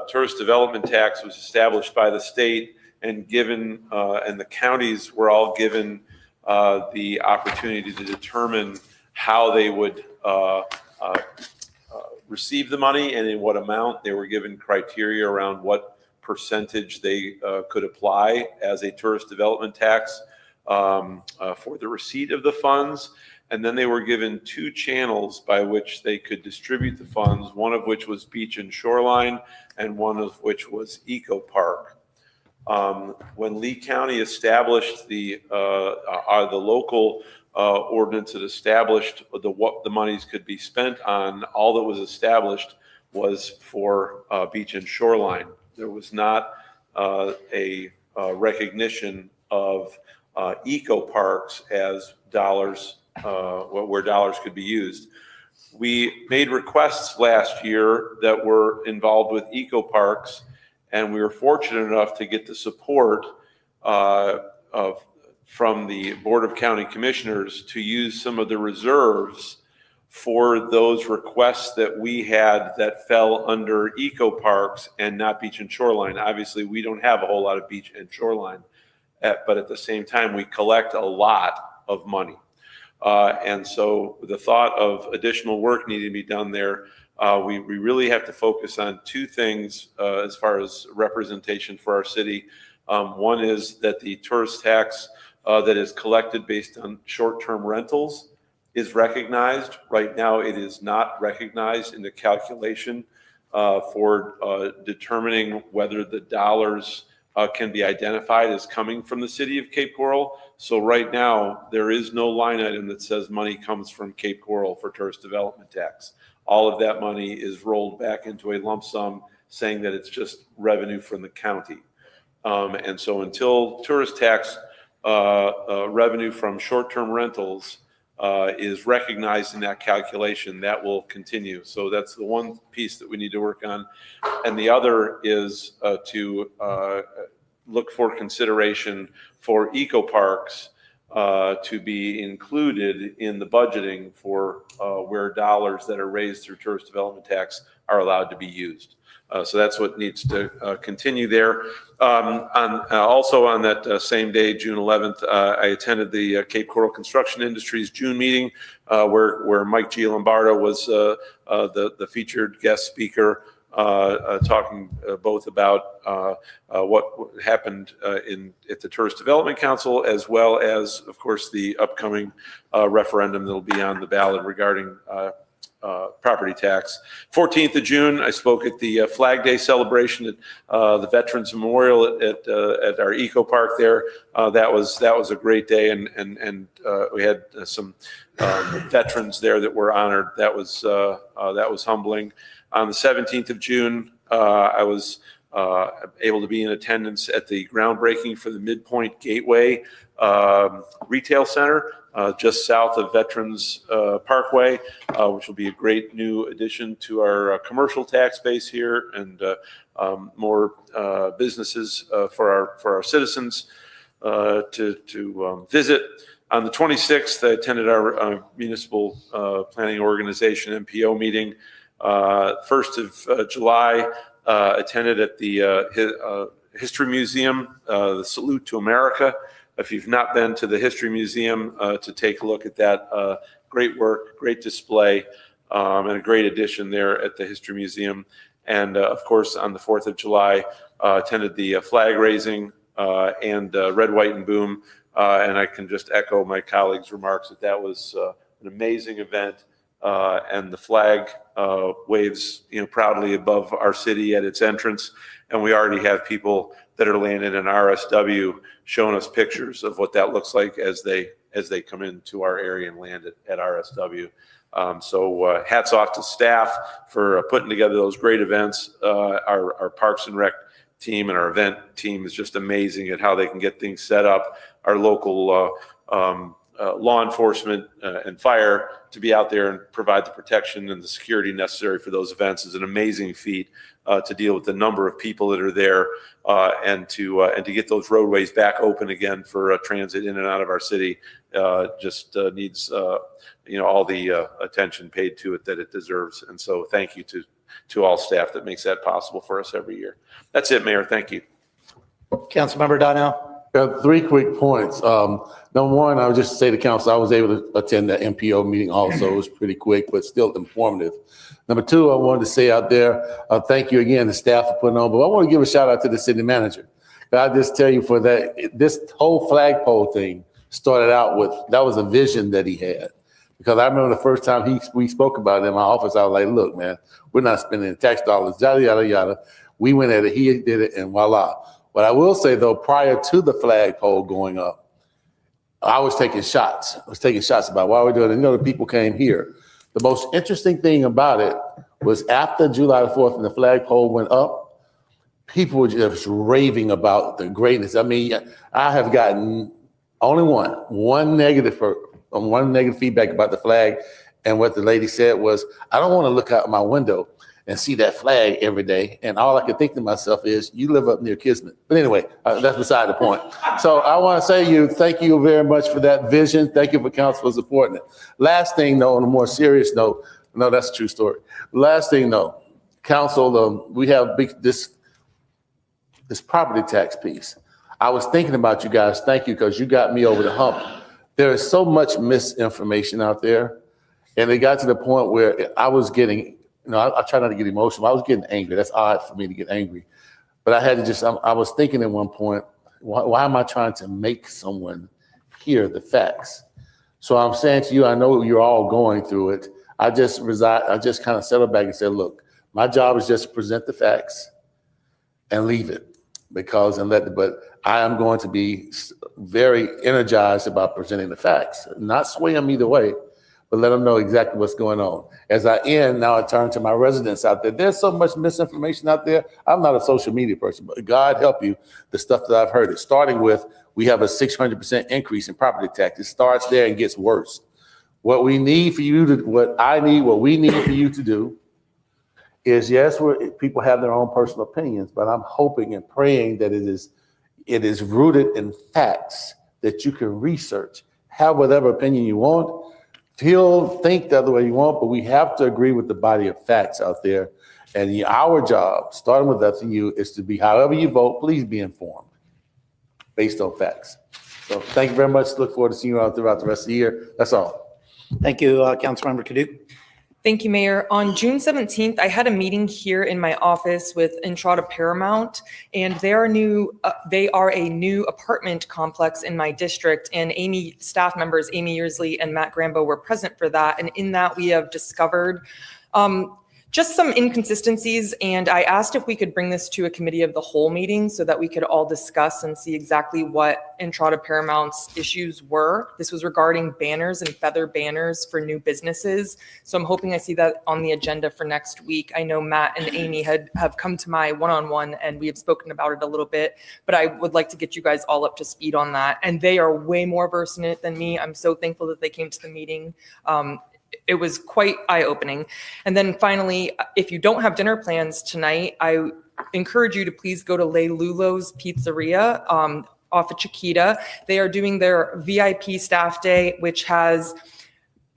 tourist development tax was established by the state and given, and the counties were all given the opportunity to determine how they would receive the money and in what amount. They were given criteria around what percentage they could apply as a tourist development tax for the receipt of the funds. And then they were given 2 channels by which they could distribute the funds, one of which was beach and shoreline, and one of which was eco park. When Lee County established the local ordinance that established what the monies could be spent on, all that was established was for beach and shoreline. There was not a recognition of eco parks as dollars, where dollars could be used. We made requests last year that were involved with eco parks, and we were fortunate enough to get the support from the Board of County Commissioners to use some of the reserves for those requests that we had that fell under eco parks and not beach and shoreline. Obviously, we don't have a whole lot of beach and shoreline, but at the same time, we collect a lot of money. And so the thought of additional work needing to be done there, we really have to focus on 2 things as far as representation for our city. One is that the tourist tax that is collected based on short-term rentals is recognized. Right now, it is not recognized in the calculation for determining whether the dollars can be identified as coming from the city of Cape Coral. So right now, there is no line item that says money comes from Cape Coral for tourist development tax. All of that money is rolled back into a lump sum saying that it's just revenue from the county. And so until tourist tax revenue from short-term rentals is recognized in that calculation, that will continue. So that's the one piece that we need to work on. And the other is to look for consideration for eco parks to be included in the budgeting for where dollars that are raised through tourist development tax are allowed to be used. So that's what needs to continue there. Also on that same day, June 11th, I attended the Cape Coral Construction Industries June meeting where Mike Giambardo was the featured guest speaker, talking both about what happened at the Tourist Development Council, as well as, of course, the upcoming referendum that will be on the ballot regarding property tax. 14th of June, I spoke at the Flag Day celebration at the Veterans Memorial at our Eco Park there. That was a great day, and we had some veterans there that were honored. That was humbling. On the 17th of June, I was able to be in attendance at the groundbreaking for the Midpoint Gateway Retail Center, just south of Veterans Parkway, which will be a great new addition to our commercial tax base here, and more businesses for our citizens to visit. On the 26th, I attended our municipal planning organization MPO meeting. 1st of July, attended at the History Museum, the Salute to America. If you've not been to the History Museum to take a look at that, great work, great display, and a great addition there at the History Museum. And of course, on the 4th of July, attended the flag raising and Red, White, and Boom. And I can just echo my colleagues' remarks that was an amazing event. And the flag waves, proudly above our city at its entrance. And we already have people that are landing in RSW showing us pictures of what that looks like as they come into our area and land at RSW. So hats off to staff for putting together those great events. Our Parks and Rec team and our event team is just amazing at how they can get things set up. Our local law enforcement and fire to be out there and provide the protection and the security necessary for those events is an amazing feat to deal with the number of people that are there and to get those roadways back open again for transit in and out of our city just needs all the attention paid to it that it deserves. And so thank you to all staff that makes that possible for us every year. That's it, Mayor. Thank you. Councilmember Donnell. Got 3 quick points. Number one, I would just say to council, I was able to attend the MPO meeting also. It was pretty quick, but still informative. Number 2, I wanted to say out there, thank you again to staff for putting on, but I want to give a shout out to the city manager. I just tell you for that, this whole flagpole thing started out with, that was a vision that he had. Because I remember the first time we spoke about it in my office, I was like, look, man, we're not spending tax dollars, yada, yada, yada. We went at it, he did it, and voila. What I will say, though, prior to the flagpole going up, I was taking shots. About why we're doing it. The people came here. The most interesting thing about it was after July the 4th and the flagpole went up, people were just raving about the greatness. I mean, I have gotten only one negative feedback about the flag. And what the lady said was, I don't want to look out my window and see that flag every day. And all I could think to myself is, you live up near Kismet. But anyway, that's beside the point. So I want to say thank you very much for that vision. Thank you for council for supporting it. Last thing, though, on a more serious note, no, that's a true story. Last thing, though, council, we have this property tax piece. I was thinking about you guys. Thank you, because you got me over the hump. There is so much misinformation out there. And it got to the point where I was getting, I try not to get emotional. I was getting angry. That's odd for me to get angry. But I had to I was thinking at one point, why am I trying to make someone hear the facts? So I'm saying to you, I know you're all going through it. I just kind of settled back and said, look, my job is just to present the facts and leave it. But I am going to be very energized about presenting the facts, not sway them either way, but let them know exactly what's going on. As I end, now I turn to my residents out there. There's so much misinformation out there. I'm not a social media person, but God help you, the stuff that I've heard. It's starting with, we have a 600% increase in property tax. It starts there and gets worse. What we need for you what we need for you to do is, yes, people have their own personal opinions, but I'm hoping and praying that it is rooted in facts that you can research, have whatever opinion you want, think the other way you want, but we have to agree with the body of facts out there. And our job, starting with us and you, is to be, however you vote, please be informed based on facts. So thank you very much. Look forward to seeing you all throughout the rest of the year. That's all. Thank you, Councilmember Kaduc. Thank you, Mayor. On June 17th, I had a meeting here in my office with Entrada Paramount, and they are a new apartment complex in my district, and staff members Amy Yearsley and Matt Grambo were present for that. And in that, we have discovered just some inconsistencies, and I asked if we could bring this to a committee of the whole meeting so that we could all discuss and see exactly what Entrada Paramount's issues were. This was regarding banners and feather banners for new businesses. So I'm hoping I see that on the agenda for next week. I know Matt and Amy have come to my one-on-one and we have spoken about it a little bit, but I would like to get you guys all up to speed on that. And they are way more versed in it than me. I'm so thankful that they came to the meeting. It was quite eye-opening. And then finally, if you don't have dinner plans tonight, I encourage you to please go to Le Lulo's Pizzeria off of Chiquita. They are doing their VIP staff day, which has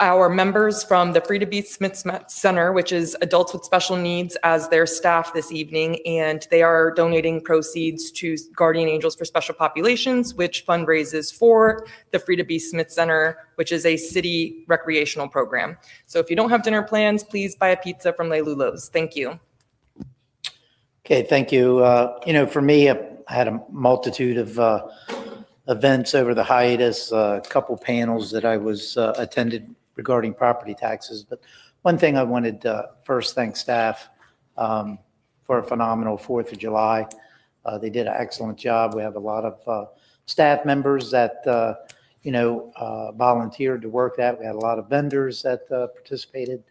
our members from the Frida B. Smith Center, which is adults with special needs, as their staff this evening. And they are donating proceeds to Guardian Angels for Special Populations, which fundraises for the Frida B. Smith Center, which is a city recreational program. So if you don't have dinner plans, please buy a pizza from Le Lulo's. Thank you. Okay, thank you. For me, I had a multitude of events over the hiatus, a couple panels that I was attended regarding property taxes. But one thing I wanted to first thank staff for a phenomenal 4th of July. They did an excellent job. We have a lot of staff members that, volunteered to work that. We had a lot of vendors that participated.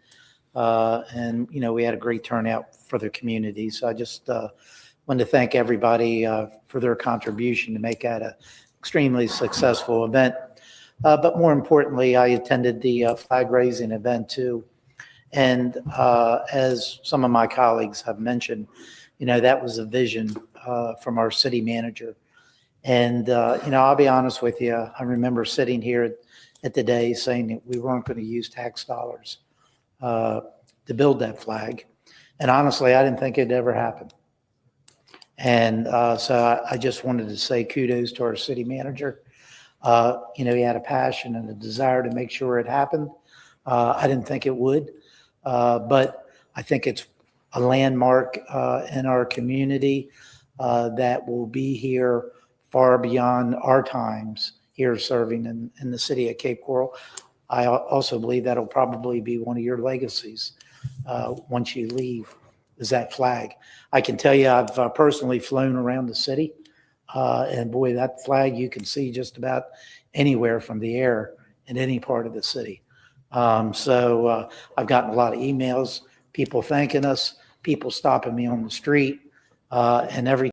And we had a great turnout for the community. So I just wanted to thank everybody for their contribution to make that an extremely successful event. But more importantly, I attended the flag raising event too. And as some of my colleagues have mentioned, that was a vision from our city manager. And, I'll be honest with you, I remember sitting here at the day saying that we weren't going to use tax dollars to build that flag. And honestly, I didn't think it'd ever happen. And so I just wanted to say kudos to our city manager. He had a passion and a desire to make sure it happened. I didn't think it would, but I think it's a landmark in our community that will be here far beyond our times here serving in the city of Cape Coral. I also believe that'll probably be one of your legacies once you leave, is that flag. I can tell you I've personally flown around the city, and boy, that flag you can see just about anywhere from the air in any part of the city. So I've gotten a lot of emails, people thanking us, people stopping me on the street, and every